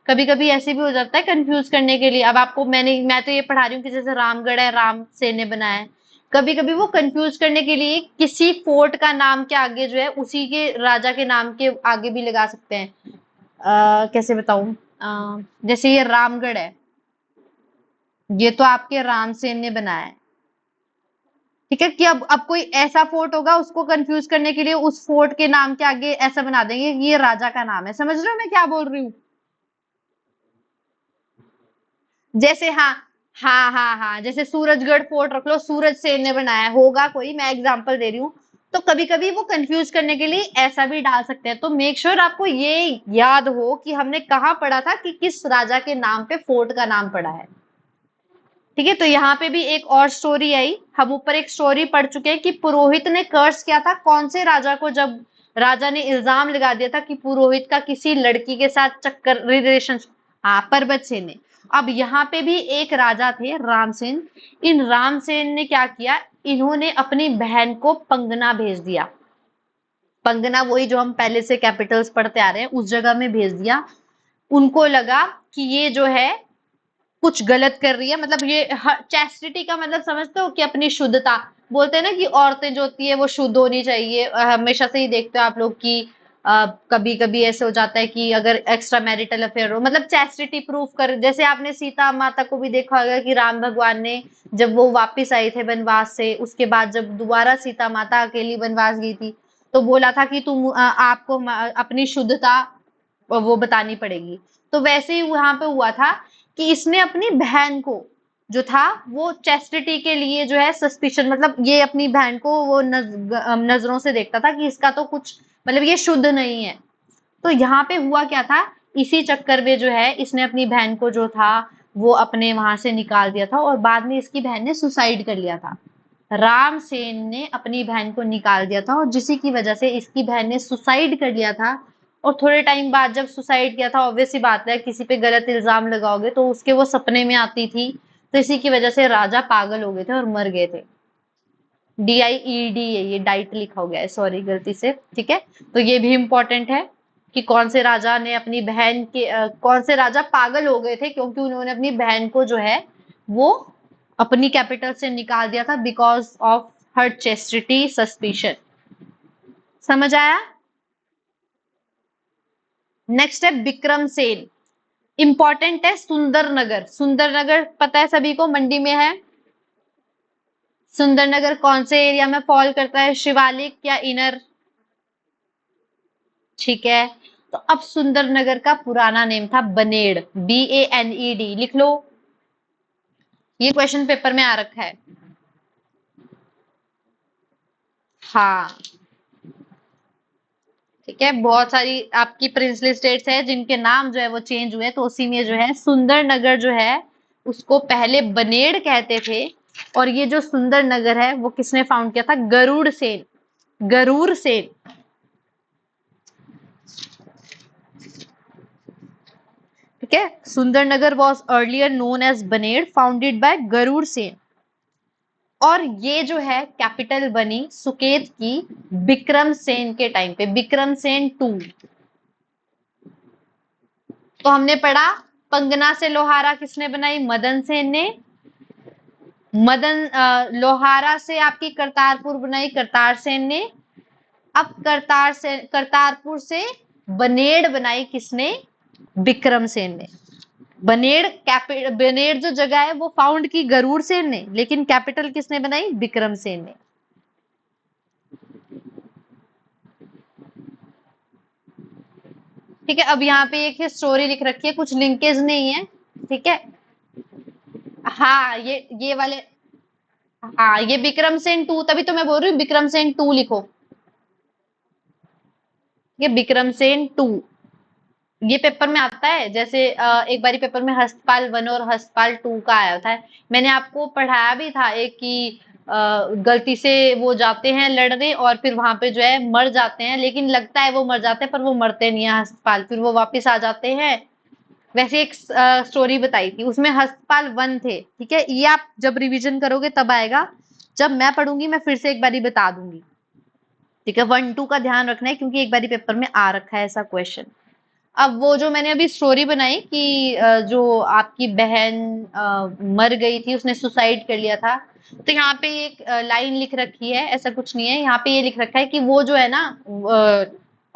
कभी कभी ऐसे भी हो जाता है कंफ्यूज करने के लिए। अब आपको मैं तो ये पढ़ा रही हूँ कि जैसे रामगढ़ है, रामसेन ने बनाया है। कभी कभी वो कंफ्यूज करने के लिए किसी फोर्ट का नाम के आगे जो है उसी के राजा के नाम के आगे भी लगा सकते हैं। कैसे बताऊं, जैसे ये रामगढ़ है, ये तो आपके रामसेन ने बनाया है। ठीक है, कि अब कोई ऐसा फोर्ट होगा, उसको कंफ्यूज करने के लिए उस फोर्ट के नाम के आगे ऐसा बना देंगे कि ये राजा का नाम है। समझ रहे हो मैं क्या बोल रही हूँ। जैसे हाँ, हाँ, जैसे सूरजगढ़ फोर्ट रख लो, सूरज सेन ने बनाया होगा कोई, मैं एग्जांपल दे रही हूँ। तो कभी कभी वो कंफ्यूज करने के लिए ऐसा भी डाल सकते हैं। तो मेक श्योर आपको ये याद हो कि हमने कहाँ पढ़ा था कि किस राजा के नाम पे फोर्ट का नाम पड़ा है। ठीक है, तो यहाँ पे भी एक और स्टोरी आई। हम ऊपर एक स्टोरी पढ़ चुके हैं कि पुरोहित ने कर्स किया था कौन से राजा को, जब राजा ने इल्जाम लगा दिया था कि पुरोहित का किसी लड़की के साथ चक्कर रिलेशन। हाँ, परबत सेन ने। अब यहाँ पे भी एक राजा थे रामसेन। इन रामसेन ने क्या किया, इन्होंने अपनी बहन को पंगना भेज दिया। पंगना वही जो हम पहले से कैपिटल्स पढ़ते आ रहे हैं, उस जगह में भेज दिया। उनको लगा कि ये जो है कुछ गलत कर रही है, मतलब ये चैस्टिटी का मतलब समझते हो कि अपनी शुद्धता। बोलते हैं ना कि औरतें जो होती है वो शुद्ध होनी चाहिए। हमेशा से ही देखते हो आप लोग कि कभी कभी ऐसे हो जाता है कि अगर एक्स्ट्रा मैरिटल अफेयर हो, मतलब चैस्टिटी प्रूफ कर। जैसे आपने सीता माता को भी देखा होगा कि राम भगवान ने जब वो वापिस आए थे वनवास से, उसके बाद जब दोबारा सीता माता अकेली वनवास गई थी, तो बोला था कि तुम आपको अपनी शुद्धता वो बतानी पड़ेगी। तो वैसे ही वहां पे हुआ था कि इसने अपनी बहन को जो था वो चेस्टिटी के लिए जो है सस्पिशन, मतलब ये अपनी बहन को वो नजरों से देखता था कि इसका तो कुछ मतलब ये शुद्ध नहीं है। तो यहाँ पे हुआ क्या था, इसी चक्कर में जो है इसने अपनी बहन को जो था वो अपने वहां से निकाल दिया था, और बाद में इसकी बहन ने सुसाइड कर लिया था। रामसेन ने अपनी बहन को निकाल दिया था, और जिसी की वजह से इसकी बहन ने सुसाइड कर लिया था। और थोड़े टाइम बाद जब सुसाइड किया था, ऑब्वियस सी बात है किसी पे गलत इल्जाम लगाओगे तो उसके वो सपने में आती थी। तो इसी की वजह से राजा पागल हो गए थे और मर गए थे। DIED है, ये डाइट लिखा हो गया है, सॉरी गलती से। ठीक है, तो ये भी इंपॉर्टेंट है कि कौन से राजा ने अपनी बहन के कौन से राजा पागल हो गए थे क्योंकि उन्होंने अपनी बहन को जो है वो अपनी कैपिटल से निकाल दिया था because of her chastity suspicion. समझ आया। नेक्स्ट है विक्रम सेन। इंपॉर्टेंट है सुंदरनगर। सुंदरनगर पता है सभी को, मंडी में है। सुंदरनगर कौन से एरिया में फॉल करता है, शिवालिक या इनर। ठीक है, तो अब सुंदरनगर का पुराना नेम था बनेड़, BANED, लिख लो। ये क्वेश्चन पेपर में आ रखा है। हाँ, ठीक है, बहुत सारी आपकी प्रिंसली स्टेट्स है जिनके नाम जो है वो चेंज हुए, तो उसी में जो है सुंदरनगर जो है उसको पहले बनेड़ कहते थे। और ये जो सुंदरनगर है वो किसने फाउंड किया था, गरुड़ सेन। गरुड़ सेन। ठीक है, Sundernagar was earlier known as Baned, founded by Garud Sen. और ये जो है कैपिटल बनी सुकेत की विक्रम सेन के टाइम पे, विक्रम सेन 2। तो हमने पढ़ा पंगना से लोहारा किसने बनाई? मदन सेन ने। लोहारा से आपकी करतारपुर बनाई करतार सेन ने। अब करतारपुर से बनेड़ बनाई किसने? विक्रम सेन ने। बनेड़ जो जगह है वो फाउंड की गरुड़ सेन ने, लेकिन कैपिटल किसने बनाई? विक्रम सेन ने। ठीक है, अब यहाँ पे एक स्टोरी लिख रखी है, कुछ लिंकेज नहीं है। ठीक है, हाँ ये वाले, हाँ ये विक्रम सेन टू, तभी तो मैं बोल रही हूँ विक्रम सेन टू लिखो। ये विक्रम सेन टू, ये पेपर में आता है। जैसे एक बारी पेपर में हस्तपाल वन और हस्तपाल टू का आया था। मैंने आपको पढ़ाया भी था एक कि गलती से वो जाते हैं लड़ने और फिर वहां पे जो है मर जाते हैं, लेकिन लगता है वो मर जाते हैं पर वो मरते नहीं है हस्तपाल, फिर वो वापस आ जाते हैं। वैसे एक स्टोरी बताई थी, उसमें हस्तपाल वन थे। ठीक है, ये आप जब रिवीजन करोगे तब आएगा, जब मैं पढ़ूंगी मैं फिर से एक बारी बता दूंगी। ठीक है, वन टू का ध्यान रखना है क्योंकि एक बारी पेपर में आ रखा है ऐसा क्वेश्चन। अब वो जो मैंने अभी स्टोरी बनाई कि जो आपकी बहन मर गई थी, उसने सुसाइड कर लिया था, तो यहाँ पे एक लाइन लिख रखी है, ऐसा कुछ नहीं है, यहाँ पे ये लिख रखा है कि वो जो है ना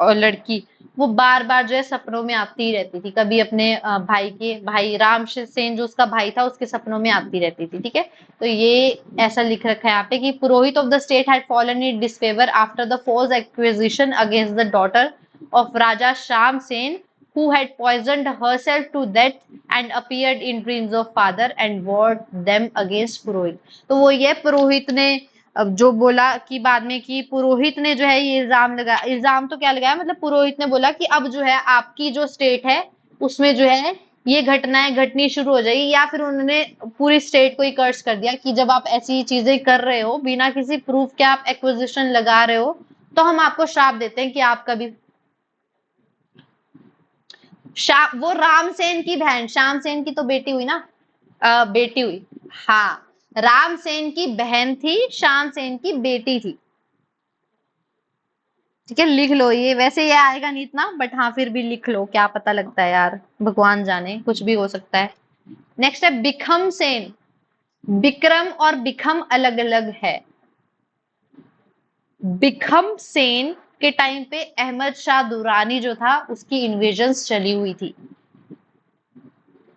लड़की, वो बार बार जो है सपनों में आती ही रहती थी, कभी अपने भाई राम सेन जो उसका भाई था उसके सपनों में आती रहती थी। ठीक है, तो ये ऐसा लिख रखा है यहाँ पे कि purohit of the state had fallen in disfavour after the force acquisition against the daughter of Raja Sham Sen, who had poisoned herself to death and appeared in dreams of father and warned them against पुरोहित। तो वो ये पुरोहित ने अब जो बोला कि बाद में कि पुरोहित ने जो है ये इल्जाम लगाया, इल्जाम तो क्या लगाया, मतलब पुरोहित ने बोला कि अब जो है आपकी जो स्टेट है उसमें जो है ये घटनाएं घटनी शुरू हो जाएगी, या फिर उन्होंने पूरी स्टेट को ही कर्स कर दिया कि जब आप ऐसी चीजें कर रहे हो बिना किसी प्रूफ के आप एक्विजिशन लगा रहे हो, तो हम आपको श्राप देते हैं कि आपका भी वो रामसेन की बहन, श्याम सेन की तो बेटी हुई ना, बेटी हुई। हाँ, रामसेन की बहन थी, श्याम सेन की बेटी थी। ठीक है, लिख लो ये, वैसे ये आएगा नहीं इतना, बट हाँ फिर भी लिख लो, क्या पता लगता है यार, भगवान जाने, कुछ भी हो सकता है। नेक्स्ट है बिखम सेन। विक्रम और बिखम अलग अलग है। बिखम सेन के टाइम पे अहमद शाह दुरानी जो था उसकी इन्वेजन्स चली हुई थी।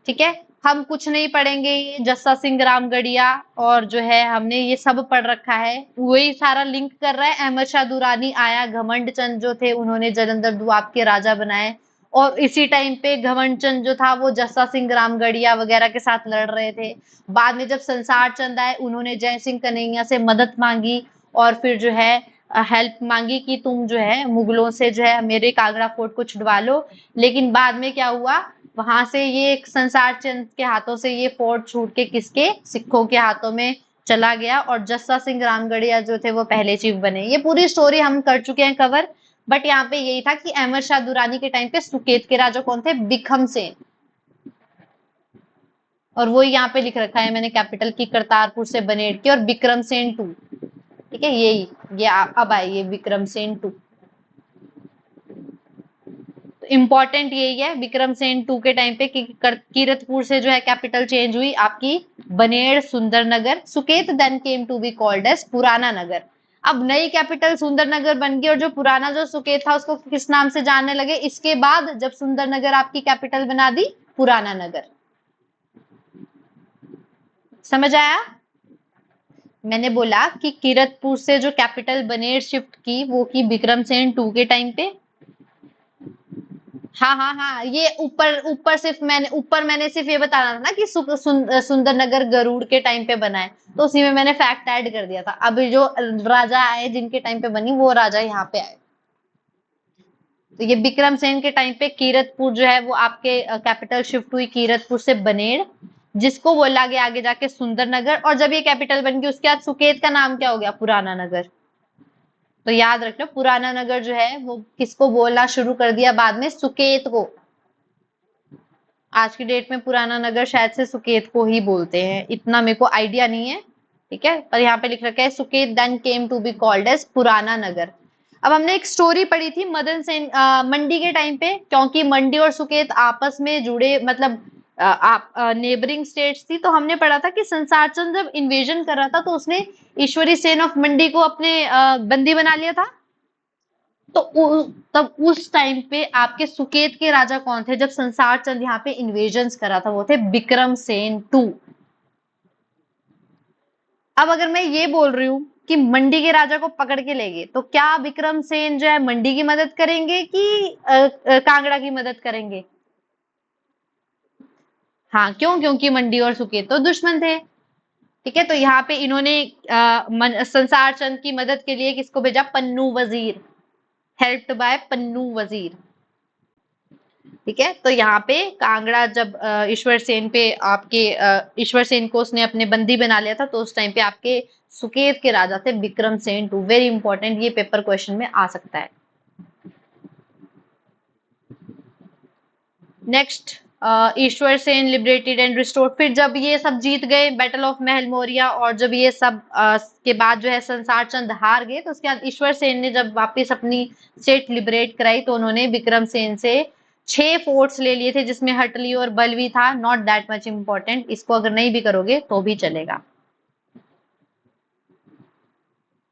ठीक है, हम कुछ नहीं पढ़ेंगे, ये जस्सा सिंह रामगढ़िया और जो है हमने ये सब पढ़ रखा है, वही सारा लिंक कर रहा है। अहमद शाह दुरानी आया, घमंड चंद जो थे उन्होंने जलंधर दुआब के राजा बनाए, और इसी टाइम पे घमंड चंद जो था वो जस्सा सिंह रामगढ़िया वगैरह के साथ लड़ रहे थे। बाद में जब संसार चंद आए उन्होंने जय सिंह कन्हैया से मदद मांगी और फिर जो है हेल्प मांगी कि तुम जो है मुगलों से जो है मेरे कागड़ा फोर्ट को छुड़वा लो, लेकिन बाद में क्या हुआ, वहां से ये संसार चंद के हाथों से ये फोर्ट छूट के किसके, सिखों के हाथों में चला गया, और जस्सा सिंह रामगढ़िया जो थे वो पहले चीफ बने। ये पूरी स्टोरी हम कर चुके हैं कवर, बट यहाँ पे यही था कि अहमद शाह दुरानी के टाइम पे सुकेत के राजा कौन थे? बिखम सेन। और वो यहाँ पे लिख रखा है मैंने कैपिटल की करतारपुर से बनेड़ की, और विक्रम सेन टू। ठीक है, यही ये अब आई ये विक्रम सेन टू। इंपॉर्टेंट यही है विक्रम सेन टू के टाइम पे कि कीरतपुर से जो है कैपिटल चेंज हुई आपकी बनेड़ Sundernagar. Suket then came to be called as Purana Nagar. अब नई कैपिटल सुंदरनगर बन गई, और जो पुराना जो सुकेत था उसको किस नाम से जानने लगे इसके बाद, जब सुंदरनगर आपकी कैपिटल बना दी पुराना नगर। समझ आया? मैंने बोला कि कीरतपुर से जो कैपिटल बनेड़ शिफ्ट की वो की विक्रम सेन टू के टाइम पे। हाँ हाँ हाँ, ये ऊपर ऊपर मैंने सिर्फ ये बताना था ना कि सुंदरनगर गरुड़ के टाइम पे बना है, तो उसी में मैंने फैक्ट ऐड कर दिया था। अभी जो राजा आए जिनके टाइम पे बनी वो राजा यहाँ पे आए। तो ये विक्रम सेन के टाइम पे कीरतपुर जो है वो आपके कैपिटल शिफ्ट हुई कीरतपुर से बनेड़, जिसको बोला गया आगे जाके सुंदरनगर, और जब ये कैपिटल बन गई उसके बाद सुकेत का नाम क्या हो गया? पुराना नगर। तो याद रखना पुराना नगर जो है वो किसको बोलना शुरू कर दिया बाद में? सुकेत को। आज की डेट में पुराना नगर शायद से सुकेत को ही बोलते हैं, इतना मेरे को आइडिया नहीं है। ठीक है, पर यहाँ पे लिख रखा है Suket then came to be called as Purana Nagar. अब हमने एक स्टोरी पढ़ी थी मदन सेन मंडी के टाइम पे, क्योंकि मंडी और सुकेत आपस में जुड़े, मतलब आप नेबरिंग स्टेट्स थी, तो हमने पढ़ा था कि संसार चंद जब इन्वेजन कर रहा था तो उसने ईश्वरी सेन ऑफ मंडी को अपने बंदी बना लिया था। तो तब उस टाइम पे आपके सुकेत के राजा कौन थे जब संसार चंद यहाँ पे इन्वेजन कर रहा था? वो थे विक्रम सेन टू। अब अगर मैं ये बोल रही हूँ कि मंडी के राजा को पकड़ के ले गए, तो क्या विक्रम सेन जो है मंडी की मदद करेंगे कि कांगड़ा की मदद करेंगे? हाँ, क्यों? क्योंकि मंडी और सुकेत तो दुश्मन थे। ठीक है, तो यहाँ पे इन्होंने संसार चंद की मदद के लिए किसको भेजा? पन्नू वजीर, हेल्प्ड बाय पन्नू वजीर। ठीक है, तो यहाँ पे कांगड़ा जब ईश्वर सेन पे आपके ईश्वर सेन को उसने अपने बंदी बना लिया था, तो उस टाइम पे आपके सुकेत के राजा थे Vikram Sen two. Very important, ये पेपर क्वेश्चन में आ सकता है। Next, Ishwar Sen liberated and restored. फिर जब ये सब जीत गए बैटल ऑफ महल मोरिया, और जब ये सब के बाद जो है संसार चंद हार गए, तो उसके बाद ईश्वर सेन ने जब वापस अपनी स्टेट लिबरेट कराई, तो उन्होंने विक्रम सेन से 6 फोर्ट्स ले लिए थे, जिसमें हटली और बलवी था। नॉट दैट मच इंपॉर्टेंट, इसको अगर नहीं भी करोगे तो भी चलेगा।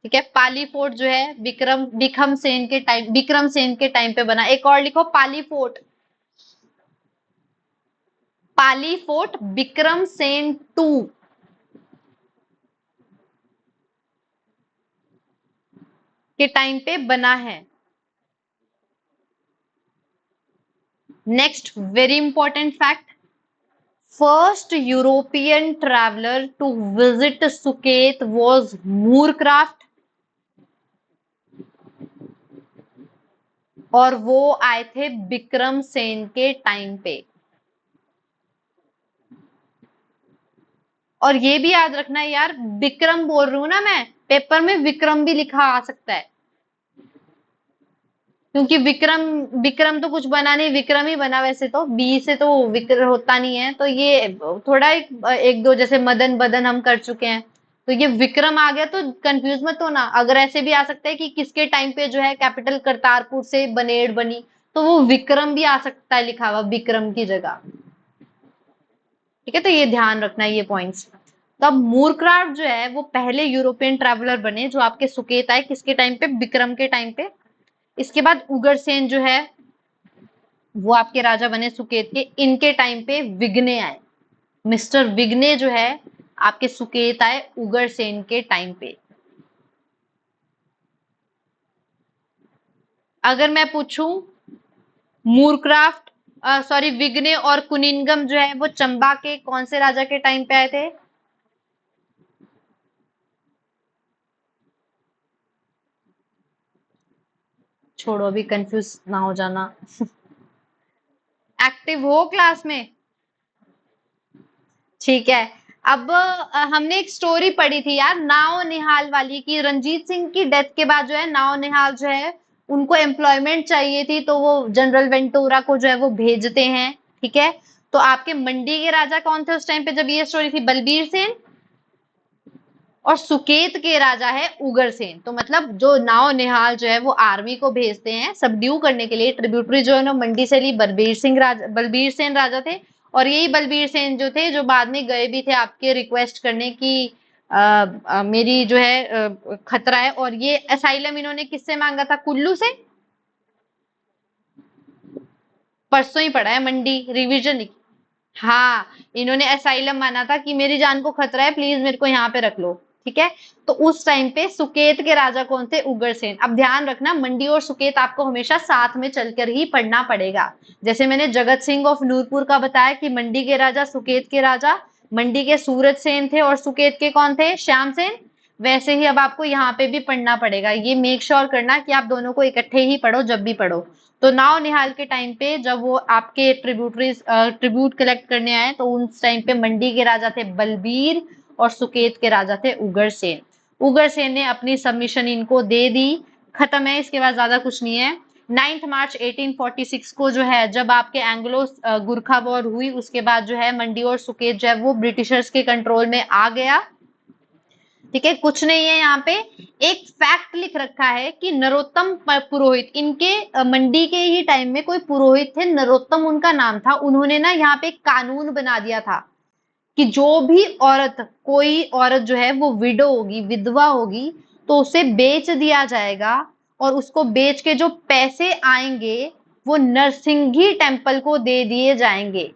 ठीक है, पाली फोर्ट जो है विक्रम सेन के टाइम पे बना। एक और लिखो, Pali fort. Pali fort Vikram Sen two के टाइम पे बना है। Next, very important fact, first European traveller to visit Suket was Moorcroft, और वो आए थे विक्रम सेन के टाइम पे। और ये भी याद रखना है यार, विक्रम बोल रही हूं ना मैं, पेपर में विक्रम भी लिखा आ सकता है, क्योंकि विक्रम विक्रम तो कुछ बना नहीं, विक्रम ही बना। वैसे तो बी से तो विक्रम होता नहीं है, तो ये थोड़ा एक दो जैसे मदन बदन हम कर चुके हैं, तो ये विक्रम आ गया तो कंफ्यूज मत होना। अगर ऐसे भी आ सकता है कि किसके टाइम पे जो है कैपिटल करतारपुर से बनेड़ बनी, तो वो विक्रम भी आ सकता है लिखा हुआ विक्रम की जगह। ठीक है, तो ये ध्यान रखना है ये पॉइंट्स। तो अब मूरक्राफ्ट जो है वो पहले यूरोपियन ट्रैवलर बने जो आपके सुकेत आए, किसके टाइम पे? विक्रम के टाइम पे। इसके बाद उग्रसेन जो है वो आपके राजा बने सुकेत के, इनके टाइम पे विघ्ने आए। मिस्टर विघ्ने जो है आपके सुकेत आए उग्रसेन के टाइम पे। अगर मैं पूछूं मूरक्राफ्ट सॉरी विघ्ने और कुनिनगम जो है वो चंबा के कौन से राजा के टाइम पे आए थे? छोड़ो, अभी कंफ्यूज ना हो जाना। एक्टिव हो क्लास में? ठीक है। अब हमने एक स्टोरी पढ़ी थी यार, नाव निहाल वाली, की रंजीत सिंह की डेथ के बाद जो है नाव निहाल जो है उनको एम्प्लॉयमेंट चाहिए थी, तो वो जनरल वेंटोरा को जो है वो भेजते हैं। ठीक है, तो आपके मंडी के राजा कौन थे उस टाइम पे जब ये स्टोरी थी? बलबीर सेन। और सुकेत के राजा है उग्रसेन। तो मतलब जो नाव निहाल जो है वो आर्मी को भेजते हैं सबड्यू करने के लिए, ट्रिब्यूटरी जो है ना मंडी से ली बलबीर सेन राजा थे। और यही बलबीर सेन जो थे जो बाद में गए भी थे आपके रिक्वेस्ट करने की मेरी जो है खतरा है। और ये असाइलम इन्होंने किससे मांगा था? कुल्लू से। परसों ही पढ़ा है, मंडी रिवीजन। हाँ, इन्होंने असाइलम माना था कि मेरी जान को खतरा है, प्लीज मेरे को यहाँ पे रख लो। ठीक है, तो उस टाइम पे सुकेत के राजा कौन थे? उग्रसेन। अब ध्यान रखना, मंडी और सुकेत आपको हमेशा साथ में चलकर ही पढ़ना पड़ेगा। जैसे मैंने जगत सिंह ऑफ नूरपुर का बताया कि मंडी के राजा सुकेत के राजा, मंडी के सूरज सेन थे और सुकेत के कौन थे? श्याम सेन। वैसे ही अब आपको यहाँ पे भी पढ़ना पड़ेगा। ये मेक श्योर करना कि आप दोनों को इकट्ठे ही पढ़ो जब भी पढ़ो। तो नाव निहाल के टाइम पे जब वो आपके ट्रिब्यूट कलेक्ट करने आए, तो उस टाइम पे मंडी के राजा थे बलबीर और सुकेत के राजा थे उग्रसेन। उग्रसेन ने अपनी सबमिशन इनको दे दी, खत्म है, इसके बाद ज्यादा कुछ नहीं है। 9 मार्च 1846 को जो है जब आपके एंग्लो गुरखा वॉर हुई, उसके बाद जो है मंडी और सुकेत जो है वो ब्रिटिशर्स के कंट्रोल में आ गया। ठीक है, कुछ नहीं है यहाँ पे, एक फैक्ट लिख रखा है कि नरोत्तम पुरोहित, इनके मंडी के ही टाइम में कोई पुरोहित थे, नरोत्तम उनका नाम था। उन्होंने ना यहाँ पे एक कानून बना दिया था कि जो भी औरत, कोई औरत जो है वो विडो होगी, विधवा होगी, तो उसे बेच दिया जाएगा, और उसको बेच के जो पैसे आएंगे वो नरसिंही टेम्पल को दे दिए जाएंगे।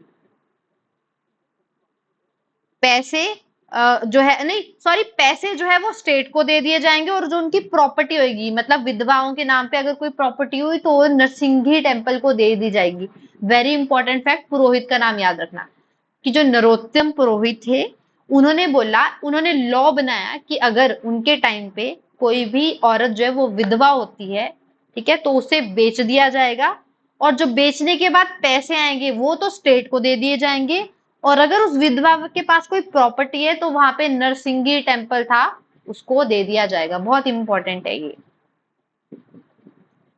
पैसे जो है, नहीं सॉरी, पैसे जो है वो स्टेट को दे दिए जाएंगे, और जो उनकी प्रॉपर्टी होगी, मतलब विधवाओं के नाम पे अगर कोई प्रॉपर्टी हुई तो वो नरसिंही टेम्पल को दे दी जाएगी। वेरी इंपॉर्टेंट फैक्ट, पुरोहित का नाम याद रखना, कि जो नरोत्तम पुरोहित थे, उन्होंने बोला, उन्होंने लॉ बनाया कि अगर उनके टाइम पे कोई भी औरत जो है वो विधवा होती है, ठीक है, तो उसे बेच दिया जाएगा, और जो बेचने के बाद पैसे आएंगे वो तो स्टेट को दे दिए जाएंगे, और अगर उस विधवा के पास कोई प्रॉपर्टी है तो वहां पे नरसिंही टेम्पल था, उसको दे दिया जाएगा। बहुत इंपॉर्टेंट है ये।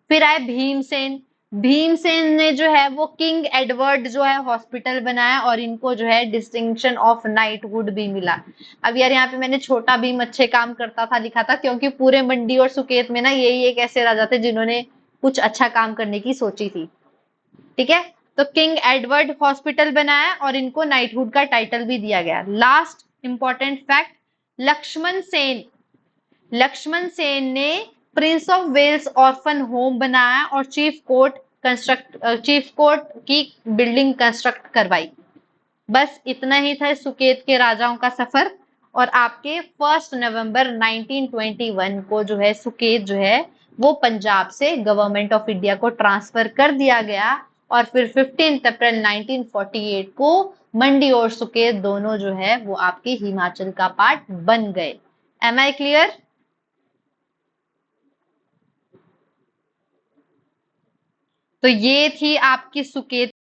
फिर आए भीमसेन। भीमसेन ने जो है वो किंग एडवर्ड जो है हॉस्पिटल बनाया, और इनको जो है डिस्टिंक्शन ऑफ नाइटहुड भी मिला। अब यार यहाँ पे मैंने छोटा भीम अच्छे काम करता था लिखा था, क्योंकि पूरे मंडी और सुकेत में ना यही एक ऐसे राजा थे जिन्होंने कुछ अच्छा काम करने की सोची थी। ठीक है, तो किंग एडवर्ड हॉस्पिटल बनाया और इनको नाइटहुड का टाइटल भी दिया गया। Last important fact, Lakshman Sen. Lakshman Sen ने prince of Wales orphan home बनाया और चीफ कोर्ट की बिल्डिंग कंस्ट्रक्ट करवाई। बस इतना ही था सुकेत के राजाओं का सफर। और आपके 1 नवंबर 1921 को जो है सुकेत जो है वो पंजाब से गवर्नमेंट ऑफ इंडिया को ट्रांसफर कर दिया गया, और फिर 15 अप्रैल 1948 को मंडी और सुकेत दोनों जो है वो आपके हिमाचल का पार्ट बन गए। Am I clear? तो ये थी आपकी सुकेत